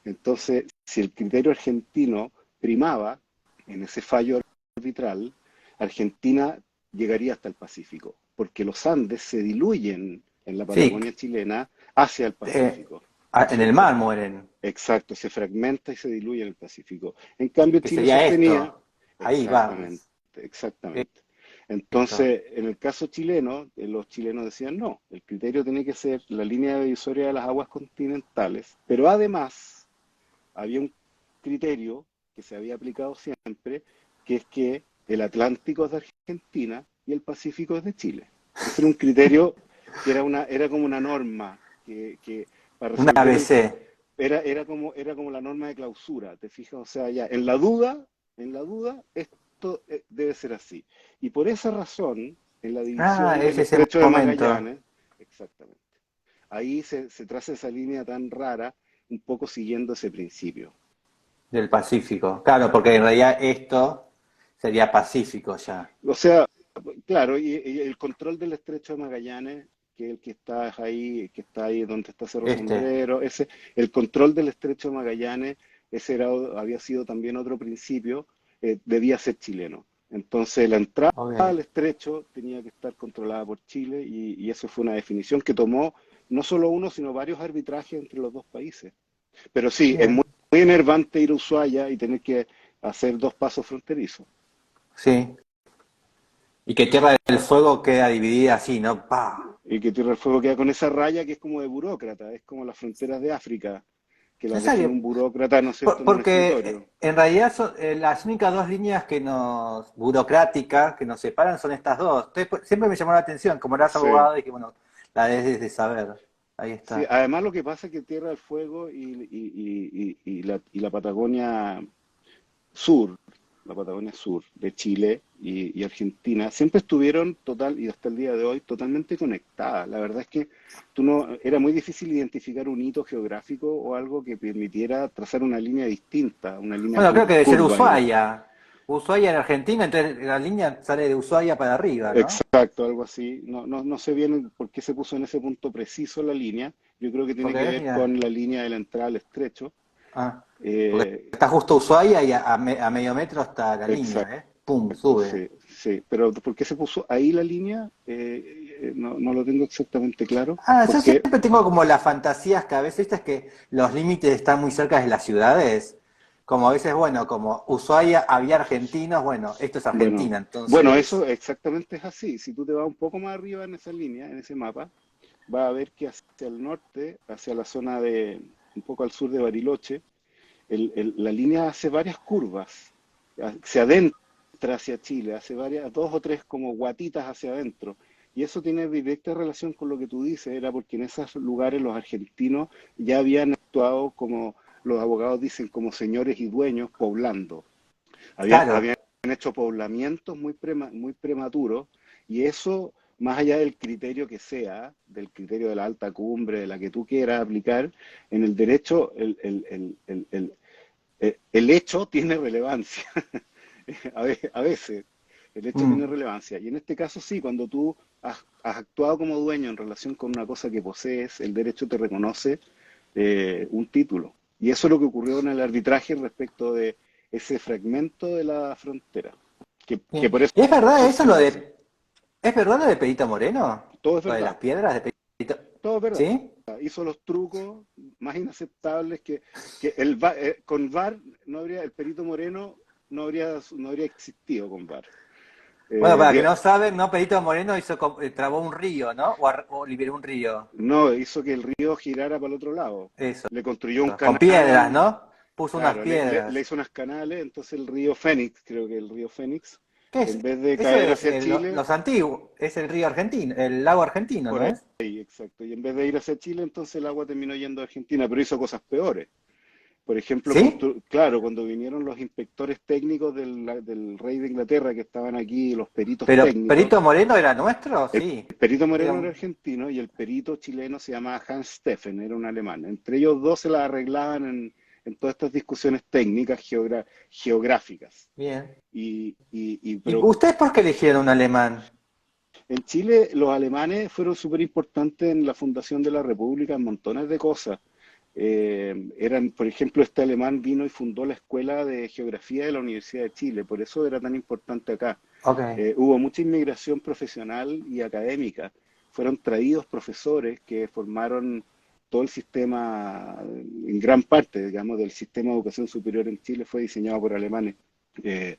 Entonces, si el criterio argentino primaba en ese fallo arbitral, Argentina llegaría hasta el Pacífico, porque los Andes se diluyen en la Sí, Patagonia chilena hacia el eh, Pacífico, en el ¿cierto? mar mueren, Exacto, se fragmenta y se diluye en el Pacífico. En cambio, que Chile sería sostenía, esto. Ahí va. exactamente, exactamente. Esto. Entonces, en el caso chileno, los chilenos decían no, el criterio tiene que ser la línea divisoria de las aguas continentales, pero además había un criterio que se había aplicado siempre, que es que el Atlántico es de Argentina y el Pacífico es de Chile. Ese era un criterio que era como una norma que para Un resolver ABC. era como la norma de clausura, ¿te fijas? O sea, ya, en la duda, esto debe ser así. Y por esa razón, en la Ah, división del es ese Estrecho de momento Magallanes, exactamente, ahí se traza esa línea tan rara, un poco siguiendo ese principio. del Pacífico. Claro, porque en realidad esto sería Pacífico ya. O sea, claro, y el control del Estrecho de Magallanes, que el que está ahí donde está Cerro Este. Sombrero, el control del Estrecho de Magallanes, había sido también otro principio, debía ser chileno. Entonces la entrada Ok. al estrecho tenía que estar controlada por Chile y eso fue una definición que tomó no solo uno, sino varios arbitrajes entre los dos países. Pero sí, es muy, Bien. muy enervante ir a Ushuaia y tener que hacer dos pasos fronterizos. Sí. Y que Tierra del Fuego queda dividida así, ¿no? ¡Pah! Y que Tierra del Fuego queda con esa raya que es como de burócrata, es como las fronteras de África, que las ¿En serio? define un burócrata, ¿no es cierto?, en un Porque escritorio. en realidad las únicas dos líneas que nos, burocráticas, que nos separan son estas dos. Entonces, siempre me llamó la atención, como eras Sí, abogado, y que bueno, la debes de saber. Ahí sí. está. Además lo que pasa es que Tierra del Fuego y la Patagonia Sur, la Patagonia Sur de Chile y Argentina, siempre estuvieron total, y hasta el día de hoy, totalmente conectadas. La verdad es que era muy difícil identificar un hito geográfico o algo que permitiera trazar una línea distinta, una línea Bueno, creo que debe ser curva, digamos. Ushuaia. Ushuaia en Argentina, entonces la línea sale de Ushuaia para arriba, ¿no? Exacto, algo así. No sé bien por qué se puso en ese punto preciso la línea. Yo creo que tiene que Porque, ver con mira, la línea de la entrada al estrecho. ah, porque Eh, está justo Ushuaia y a medio metro está la línea, ¿eh? Pum, Exacto, sube. sí, sí. Pero ¿por qué se puso ahí la línea? No lo tengo exactamente claro. Ah, yo Porque, siempre tengo como las fantasías que a veces es que los límites están muy cerca de las ciudades. Como a veces, bueno, como Ushuaia había argentinos, bueno, esto es bueno, Argentina, bueno, entonces, eso exactamente es así. Si tú te vas un poco más arriba en esa línea, en ese mapa, vas a ver que hacia el norte, hacia la zona un poco al sur de Bariloche, la línea hace varias curvas, se adentra hacia Chile, hace dos o tres como guatitas hacia adentro. Y eso tiene directa relación con lo que tú dices, era porque en esos lugares los argentinos ya habían actuado como los abogados dicen, como señores y dueños poblando. claro, Habían hecho poblamientos muy prematuros y eso, más allá del criterio que sea, del criterio de la alta cumbre, de la que tú quieras aplicar, en el derecho el hecho tiene relevancia. A veces el hecho tiene mm, relevancia. Y en este caso sí, cuando tú has actuado como dueño en relación con una cosa que posees, el derecho te reconoce un título. Y eso es lo que ocurrió en el arbitraje respecto de ese fragmento de la frontera. Que bien. por eso ¿Y es verdad eso se lo traza. de, es verdad lo de Perito Moreno? Todo es Lo de las verdad. piedras de Perito, Todo es verdad. ¿sí? Hizo los trucos más inaceptables que con VAR no habría, el Perito Moreno no habría existido con VAR. Bueno, para que Dio- no saben, ¿no? Perito Moreno trabó un río, ¿no? O liberó un río. no, hizo que el río girara para el otro lado. Eso. Le construyó un Con piedras, canal, ¿no? Puso unas claro, le piedras. hizo unos canales, entonces el río Fénix, creo que el río Fénix, ¿Qué es? en vez de Eso caer es hacia Chile, los antiguos. Es el río argentino, el lago argentino, por ¿no ahí, es? exacto, y en vez de ir hacia Chile, entonces el agua terminó yendo a Argentina, pero hizo cosas peores. Por ejemplo, ¿Sí? claro, cuando vinieron los inspectores técnicos del rey de Inglaterra que estaban aquí, los peritos Pero técnicos, Perito Moreno era nuestro, el sí. perito Era moreno era un- argentino y el perito chileno se llamaba Hans Steffen, era un alemán. Entre ellos dos se la arreglaban en todas estas discusiones técnicas geográficas. Bien. Pero ¿Y ustedes por qué eligieron un alemán? en Chile los alemanes fueron súper importantes en la fundación de la República en montones de cosas. Por ejemplo, este alemán vino y fundó la Escuela de Geografía de la Universidad de Chile, por eso era tan importante acá. Ok. Hubo mucha inmigración profesional y académica. Fueron traídos profesores que formaron todo el sistema, en gran parte, digamos, del sistema de educación superior en Chile fue diseñado por alemanes. Eh,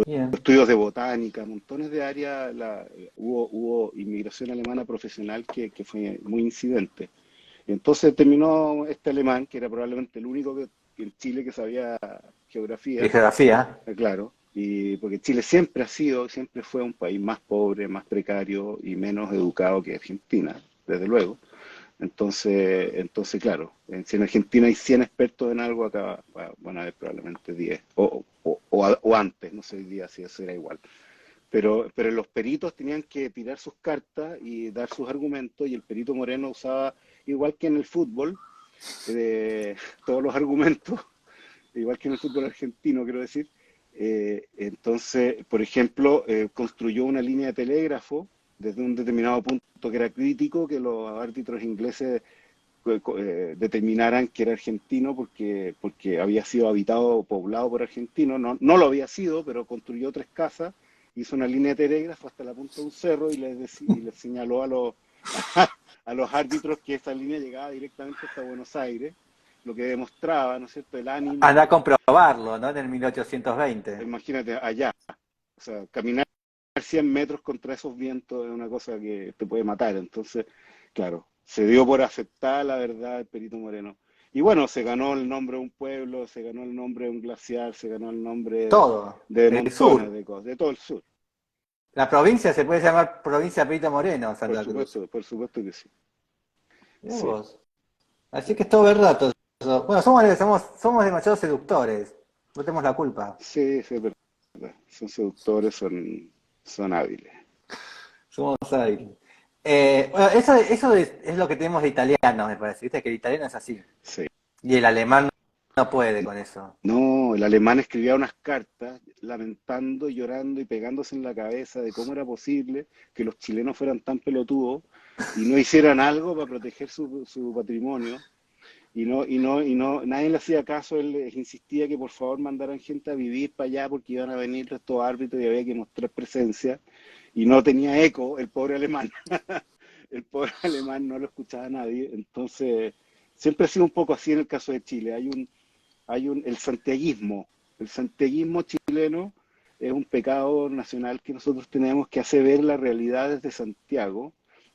Bien. Estudios de botánica, montones de áreas, hubo inmigración alemana profesional que fue muy incidente. Entonces terminó este alemán, que era probablemente el único en Chile que sabía De geografía, geografía. claro, y porque Chile siempre ha sido, siempre fue un país más pobre, más precario y menos educado que Argentina, desde luego. Entonces, claro, si en Argentina hay 100 expertos en algo, acá van a haber probablemente 10, o antes, no sé hoy día si eso era igual. Pero los peritos tenían que tirar sus cartas y dar sus argumentos, y el perito Moreno usaba, igual que en el fútbol, eh, todos los argumentos, igual que en el fútbol argentino, quiero decir. Entonces, por ejemplo, construyó una línea de telégrafo desde un determinado punto que era crítico, que los árbitros ingleses determinaran que era argentino porque había sido habitado o poblado por argentinos. No, no lo había sido, pero construyó tres casas, hizo una línea de telégrafo hasta la punta de un cerro y les señaló a los árbitros que esa línea llegaba directamente hasta Buenos Aires, lo que demostraba, ¿no es cierto?, el Anda a ánimo. comprobarlo, ¿no? En el 1820. Imagínate allá, o sea, caminar 100 metros contra esos vientos es una cosa que te puede matar. Entonces, claro, se dio por aceptada la verdad del Perito Moreno. Y bueno, se ganó el nombre de un pueblo, se ganó el nombre de un glaciar, se ganó el nombre Todo. de El montones sur. de cosas, de todo el sur. La provincia se puede llamar provincia Perito Moreno, Santa Cruz. Por supuesto que sí. Mirá Sí, vos. Así que es todo verdad todo eso. Bueno, somos demasiado seductores. No tenemos la culpa. sí, sí, es verdad. Son seductores, son hábiles. Somos ahí. Bueno, eso es lo que tenemos de italiano, me parece. Viste que el italiano es así. Sí. Y el alemán no puede con eso. No, el alemán escribía unas cartas lamentando, llorando y pegándose en la cabeza de cómo era posible que los chilenos fueran tan pelotudos y no hicieran algo para proteger su patrimonio. Nadie le hacía caso, él les insistía que por favor mandaran gente a vivir para allá porque iban a venir estos árbitros y había que mostrar presencia. Y no tenía eco el pobre alemán. El pobre alemán no lo escuchaba a nadie. Entonces, siempre ha sido un poco así en el caso de Chile. El santiaguismo chileno es un pecado nacional que nosotros tenemos, que hace ver la realidad desde Santiago,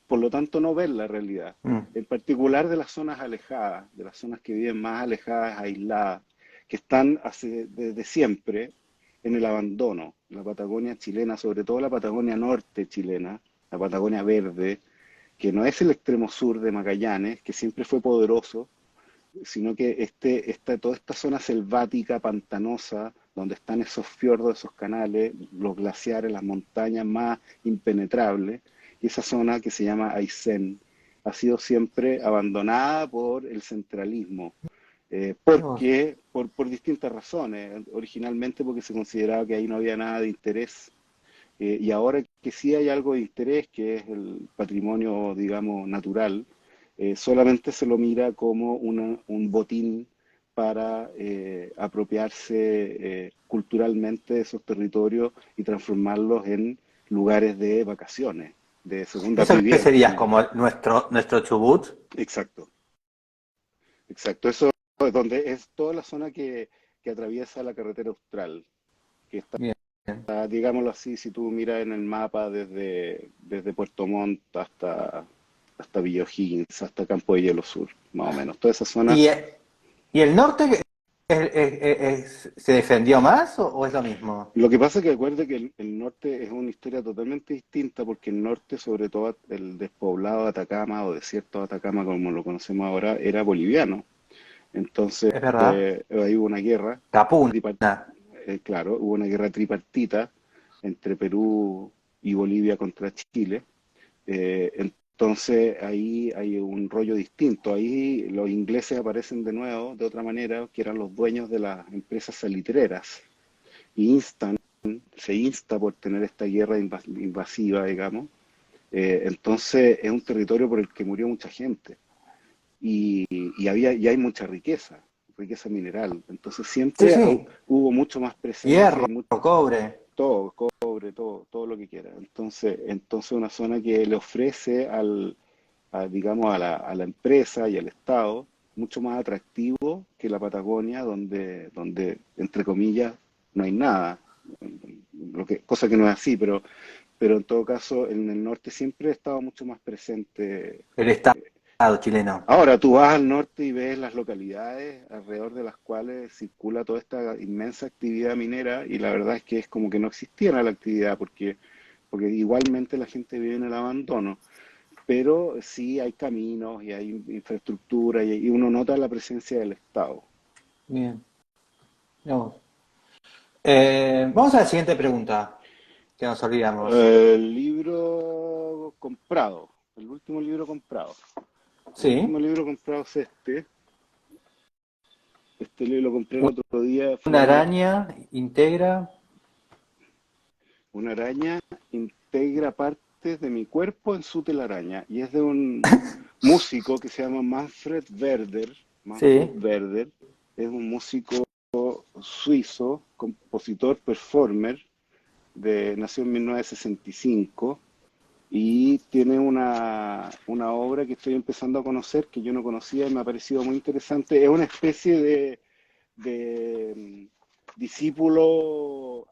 por lo tanto no ver la realidad, Mm. en particular de las zonas alejadas, de las zonas que viven más alejadas, aisladas, que están desde siempre en el abandono. La Patagonia chilena, sobre todo la Patagonia norte chilena, la Patagonia verde, que no es el extremo sur de Magallanes, que siempre fue poderoso, sino que toda esta zona selvática, pantanosa, donde están esos fiordos, esos canales, los glaciares, las montañas más impenetrables, y esa zona que se llama Aysén ha sido siempre abandonada por el centralismo, Mirá vos. por distintas razones. Originalmente porque se consideraba que ahí no había nada de interés, y ahora que sí hay algo de interés, que es el patrimonio, digamos, natural, solamente se lo mira como un botín para apropiarse culturalmente de esos territorios y transformarlos en lugares de vacaciones, de segundas ¿Eso qué sería? viviendas. ¿Como nuestro Chubut? Exacto, exacto. Eso es donde es toda la zona que atraviesa la carretera austral, que está Bien. digámoslo así, si tú miras en el mapa desde Puerto Montt hasta Villa O'Higgins, hasta Campo de Hielo Sur, más o menos. Toda esa zona. ¿Y, y el norte se defendió más o es lo mismo? Lo que pasa es que acuerde que el norte es una historia totalmente distinta porque el norte, sobre todo el despoblado de Atacama o desierto de Atacama, como lo conocemos ahora, era boliviano. Entonces, Es verdad. ahí hubo una guerra, tripar- Capuna. claro, hubo una guerra tripartita entre Perú y Bolivia contra Chile. Entonces ahí hay un rollo distinto. Ahí los ingleses aparecen de nuevo, de otra manera, que eran los dueños de las empresas salitreras. Y se insta por tener esta guerra invasiva, digamos. Entonces es un territorio por el que murió mucha gente y hay mucha riqueza, riqueza mineral. Entonces Sí, siempre sí. hubo mucho más presencia Hierro, y cobre. todo, cobre, todo lo que quiera. Entonces una zona que le ofrece digamos, a la empresa y al Estado mucho más atractivo que la Patagonia, donde entre comillas, no hay nada. Cosa que no es así, pero en todo caso, en el norte siempre ha estado mucho más presente. El Estado chileno. Ahora, tú vas al norte y ves las localidades alrededor de las cuales circula toda esta inmensa actividad minera y la verdad es que es como que no existiera la actividad porque igualmente la gente vive en el abandono, pero sí hay caminos y hay infraestructura y uno nota la presencia del Estado. Bien. No. Vamos a la siguiente pregunta, que nos olvidamos. El libro comprado, el último libro comprado. El último Sí. libro comprado es este. Este libro lo compré el otro día, Una fue araña integra. Una araña integra partes de mi cuerpo en su telaraña y es de un músico que se llama Manfred Werder. Manfred Sí. Werder es un músico suizo, compositor, performer, nació en 1965 y tiene una obra que estoy empezando a conocer, que yo no conocía y me ha parecido muy interesante. Es una especie de discípulo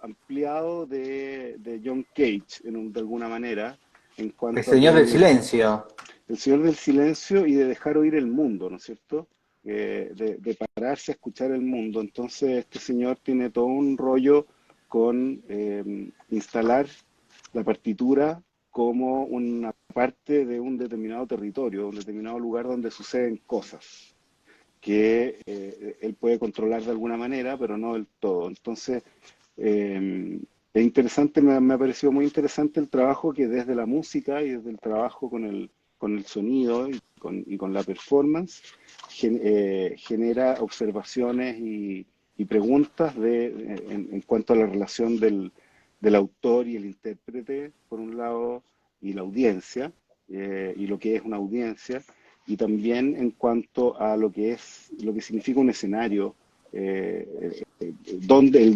ampliado de John Cage, de alguna manera, en El cuanto a Señor del que Silencio. el Señor del Silencio y de dejar oír el mundo, ¿no es cierto? De pararse a escuchar el mundo. Entonces, este señor tiene todo un rollo con instalar la partitura como una parte de un determinado territorio, un determinado lugar donde suceden cosas que él puede controlar de alguna manera, pero no del todo. Entonces, es interesante, me ha parecido muy interesante el trabajo que desde la música y desde el trabajo con el sonido y con la performance genera observaciones y preguntas en cuanto a la relación del autor y el intérprete, por un lado, y la audiencia, y lo que es una audiencia, y también en cuanto a lo que significa un escenario, el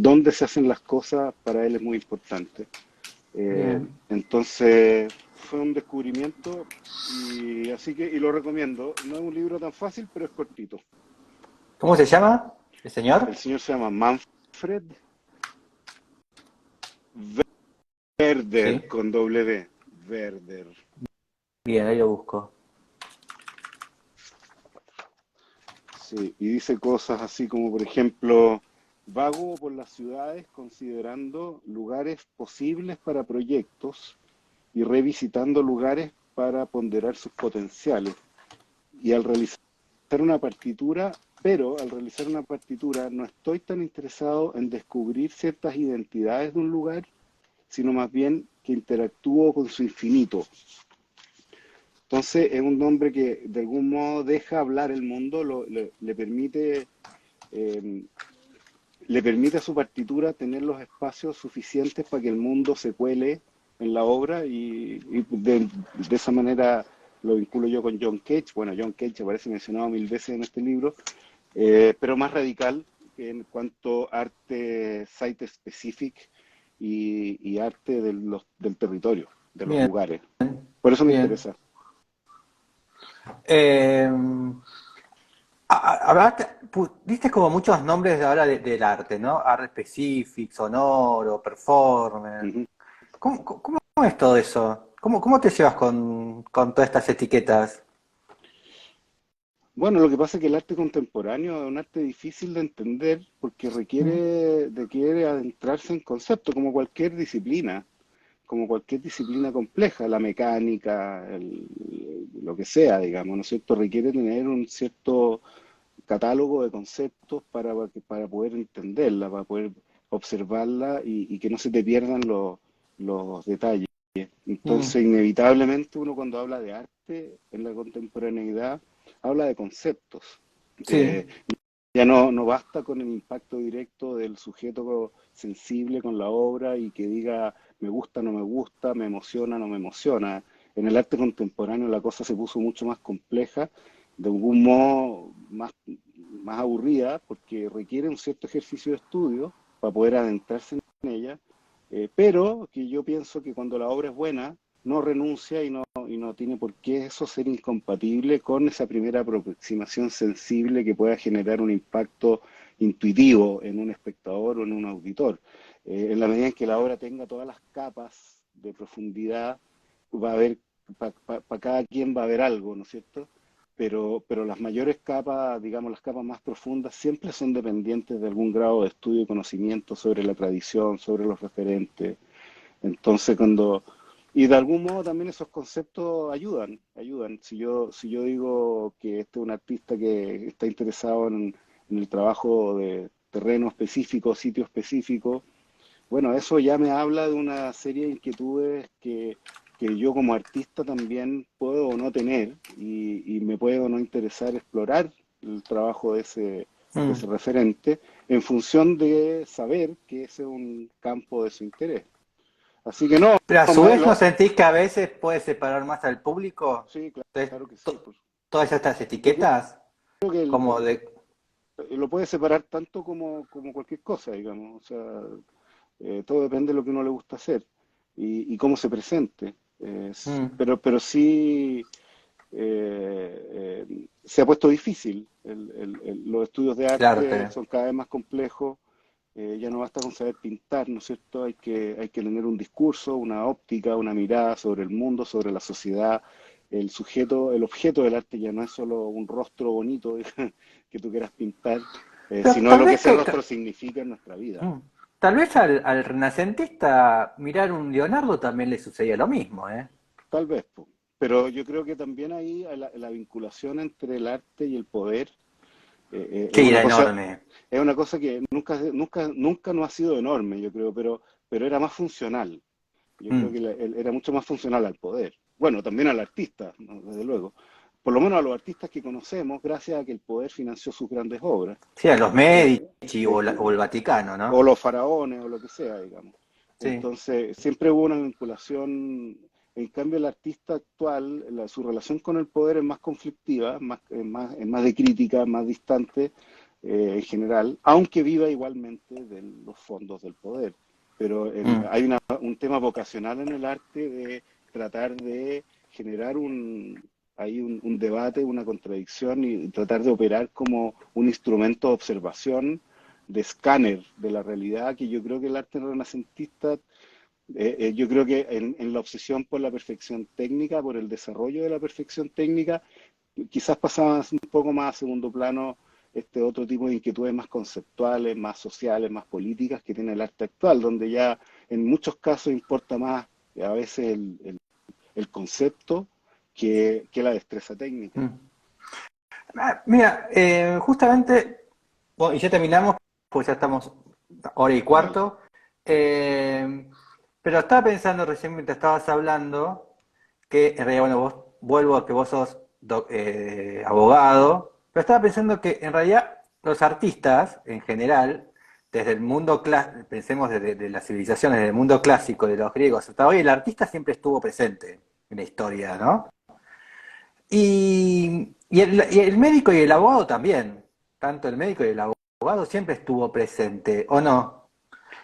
dónde se hacen las cosas para él es muy importante. Bien. Entonces fue un descubrimiento y lo recomiendo. No es un libro tan fácil, pero es cortito. ¿Cómo se llama? ¿El El señor? señor se llama Manfred Werder Sí. con doble D. Werder. Bien, ahí lo busco. Sí, y dice cosas así como, por ejemplo, vago por las ciudades considerando lugares posibles para proyectos y revisitando lugares para ponderar sus potenciales. Y al realizar una partitura, pero al realizar una partitura no estoy tan interesado en descubrir ciertas identidades de un lugar, sino más bien que interactúo con su infinito. Entonces es un hombre que de algún modo deja hablar el mundo, eh, le permite a su partitura tener los espacios suficientes para que el mundo se cuele en la obra y de esa manera lo vinculo yo con John Cage. Bueno, John Cage aparece mencionado mil veces en este libro, pero más radical en cuanto a arte site specific y arte del territorio, de los Bien, lugares. Por eso me bien. interesa. Eh, Diste como muchos nombres de ahora del arte, ¿no? Art specific, sonoro, performance. Ujú. ¿Cómo es todo eso? ¿Cómo te llevas con todas estas etiquetas? Bueno, lo que pasa es que el arte contemporáneo es un arte difícil de entender porque Mm, requiere adentrarse en conceptos, como cualquier disciplina compleja, la mecánica, lo que sea, digamos, ¿no es cierto? Requiere tener un cierto catálogo de conceptos para poder entenderla, para poder observarla y que no se te pierdan los detalles. mm, Entonces, inevitablemente uno cuando habla de arte en la contemporaneidad, habla de conceptos. sí. Ya no basta con el impacto directo del sujeto sensible con la obra y que diga me gusta, no me gusta, me emociona, no me emociona. En el arte contemporáneo la cosa se puso mucho más compleja, de algún modo más aburrida, porque requiere un cierto ejercicio de estudio para poder adentrarse en ella, pero que yo pienso que cuando la obra es buena, no renuncia y no tiene por qué eso ser incompatible con esa primera aproximación sensible que pueda generar un impacto intuitivo en un espectador o en un auditor. En la medida en que la obra tenga todas las capas de profundidad, va a haber, para cada quien va a haber algo, ¿no es cierto? Pero las mayores capas, digamos, las capas más profundas, siempre son dependientes de algún grado de estudio y conocimiento sobre la tradición, sobre los referentes. Entonces, y de algún modo también esos conceptos ayudan. Si yo digo que este es un artista que está interesado en el trabajo de terreno específico, sitio específico, bueno, eso ya me habla de una serie de inquietudes que yo como artista también puedo o no tener y me puede o no interesar explorar el trabajo de ese Mm. referente en función de saber que ese es un campo de su interés. Así que no, Pero a su me vez no lo, sentís que a veces puede separar más al público. sí, Entonces, claro que sí. todas estas Yo etiquetas, creo que como de... lo puede separar tanto como cualquier cosa, digamos. O sea, todo depende de lo que uno le gusta hacer y cómo se presente. Mm, Pero sí se ha puesto difícil. Los estudios de el arte arte. son cada vez más complejos. Ya no basta con saber pintar, ¿no es cierto? Hay que tener un discurso, una óptica, una mirada sobre el mundo, sobre la sociedad. El sujeto, el objeto del arte ya no es solo un rostro bonito que tú quieras pintar, Pero sino tal lo que vez ese rostro significa en nuestra vida. mm, tal vez al renacentista mirar un Leonardo también le sucedía lo mismo, ¿eh? Tal vez, po. Pero yo creo que también ahí la vinculación entre el arte y el poder Sí, era enorme. es una cosa que nunca no ha sido enorme, yo creo, pero era más funcional. Yo creo Mm. que era mucho más funcional al poder. Bueno, también al artista, ¿no? Desde luego. Por lo menos a los artistas que conocemos, gracias a que el poder financió sus grandes obras. Sí, a los Eh, Medici o el Vaticano, o ¿no? los faraones o lo que sea, digamos. Sí. Entonces, siempre hubo una vinculación. En cambio, el artista actual, su relación con el poder es más conflictiva, es más de crítica, más distante en general, aunque viva igualmente de los fondos del poder. Pero Mm. hay un tema vocacional en el arte de tratar de generar un debate, una contradicción y tratar de operar como un instrumento de observación de escáner de la realidad, que yo creo que el arte renacentista, yo creo que en la obsesión por la perfección técnica, por el desarrollo de la perfección técnica, quizás pasaba un poco más a segundo plano este otro tipo de inquietudes más conceptuales, más sociales, más políticas que tiene el arte actual, donde ya en muchos casos importa más a veces el concepto que la destreza técnica. Mm. Mira, justamente, bueno, y ya terminamos, pues ya estamos hora y Vale. cuarto. Eh, pero estaba pensando recién mientras estabas hablando que en realidad, bueno, vuelvo a que vos sos abogado, pero estaba pensando que en realidad los artistas en general, desde el mundo clásico, pensemos desde de las civilizaciones, desde el mundo clásico de los griegos hasta hoy, el artista siempre estuvo presente en la historia, ¿no? Y el médico y el abogado también. Tanto el médico y el abogado siempre estuvo presente, ¿o no?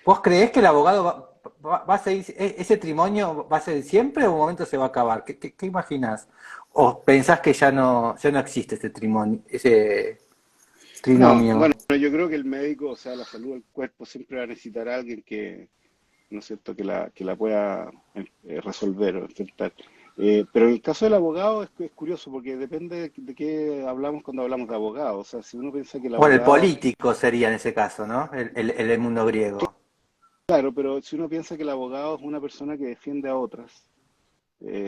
¿Vos creés que el abogado va a seguir, ese trimonio va a ser siempre o en un momento se va a acabar? ¿Qué imaginás? ¿O pensás que ya no existe ese trimonio, ese... No, trinomio. bueno, yo creo que el médico, o sea, la salud del cuerpo siempre va a necesitar a alguien que, ¿no es cierto?, que la pueda resolver o enfrentar. Pero el caso del abogado es curioso porque depende de qué hablamos cuando hablamos de abogado. O sea, si uno piensa que el Bueno, el abogado, político sería en ese caso, ¿no? El mundo griego. claro, pero si uno piensa que el abogado es una persona que defiende a otras,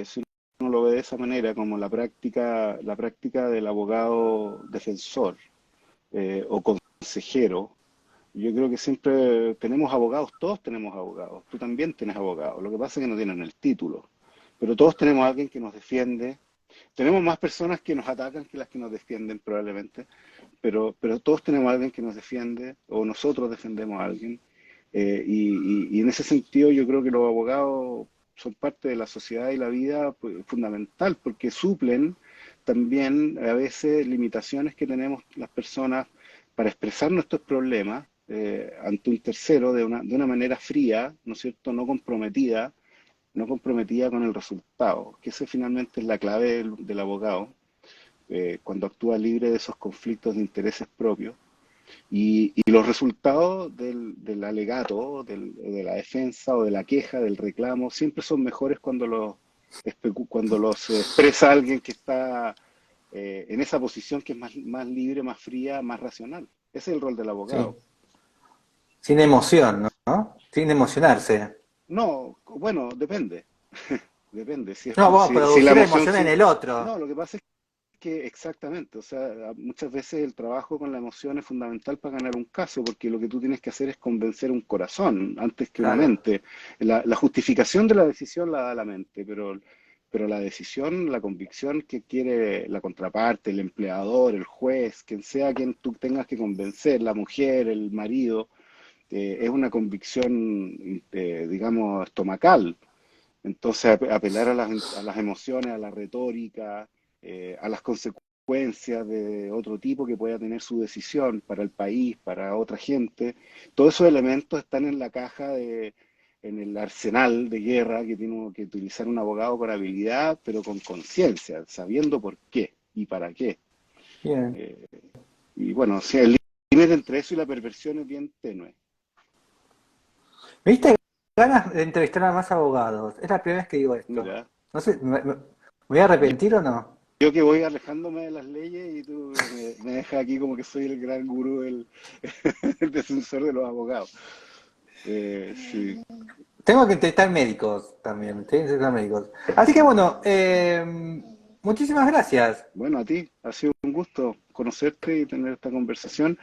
si uno lo ve de esa manera, como la práctica del abogado defensor o consejero, yo creo que siempre tenemos abogados, todos tenemos abogados, tú también tienes abogados, lo que pasa es que no tienen el título, pero todos tenemos a alguien que nos defiende, tenemos más personas que nos atacan que las que nos defienden probablemente, pero todos tenemos a alguien que nos defiende o nosotros defendemos a alguien. Y en ese sentido yo creo que los abogados son parte de la sociedad y la vida pues, fundamental porque suplen también a veces limitaciones que tenemos las personas para expresar nuestros problemas ante un tercero de una manera fría, ¿no es cierto?, no comprometida con el resultado, que ese finalmente es la clave del abogado, cuando actúa libre de esos conflictos de intereses propios. Y los resultados del alegato, de la defensa o de la queja, del reclamo, siempre son mejores cuando los expresa alguien que está en esa posición que es más libre, más fría, más racional. Ese es el rol del Sí. abogado. Sin emoción, ¿no? Sin emocionarse. No, bueno, depende. Depende. No, vos Si la producir emoción emoción en sí. el otro. No, lo que pasa es que exactamente, o sea, muchas veces el trabajo con la emoción es fundamental para ganar un caso, porque lo que tú tienes que hacer es convencer un corazón antes que una Claro. mente. La justificación de la decisión la da la mente, pero la decisión, la convicción que quiere la contraparte, el empleador, el juez, quien sea quien tú tengas que convencer, la mujer, el marido, es una convicción, digamos, estomacal. Entonces, apelar a las emociones, a la retórica, a las consecuencias de otro tipo que pueda tener su decisión para el país, para otra gente, todos esos elementos están en la en el arsenal de guerra que tiene que utilizar un abogado con habilidad, pero con conciencia, sabiendo por qué y para qué. Bien. Eh, y bueno, o sea, el límite entre eso y la perversión es bien tenue. ¿Me diste ganas de entrevistar a más abogados? Es la primera vez que digo esto. Mira. No sé, ¿me voy a arrepentir o no? Yo que voy alejándome de las leyes y tú me dejas aquí como que soy el gran gurú, el defensor de los abogados. Sí. Tengo que entrevistar médicos también. Tengo que entrevistar médicos. Así que bueno, muchísimas gracias. Bueno, a ti, ha sido un gusto conocerte y tener esta conversación,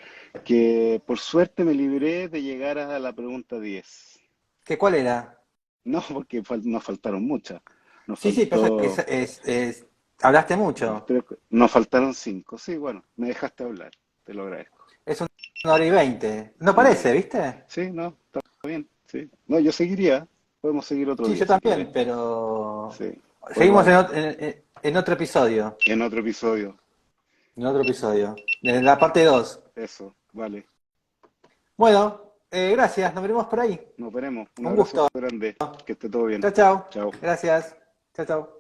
que por suerte me libré de llegar a la pregunta 10. ¿Qué cuál era? No, porque nos faltaron muchas. Nos Sí, sí, pasa que faltó, hablaste mucho. nos faltaron 5. Sí, bueno, me dejaste hablar, te lo agradezco. Es una hora y 20. No Ya. parece, ¿viste? Sí, no, está bien, sí. No, yo seguiría, podemos seguir otro Sí, día yo si quieres. también, pero Sí, o seguimos igual, en otro episodio. en otro episodio. En otro episodio. En la parte 2. Eso, vale. Bueno, gracias, nos veremos por ahí. Nos veremos. Un Un abrazo gusto. grande. Que esté todo bien. Chao, chao. Chao. Gracias. Chao, chao.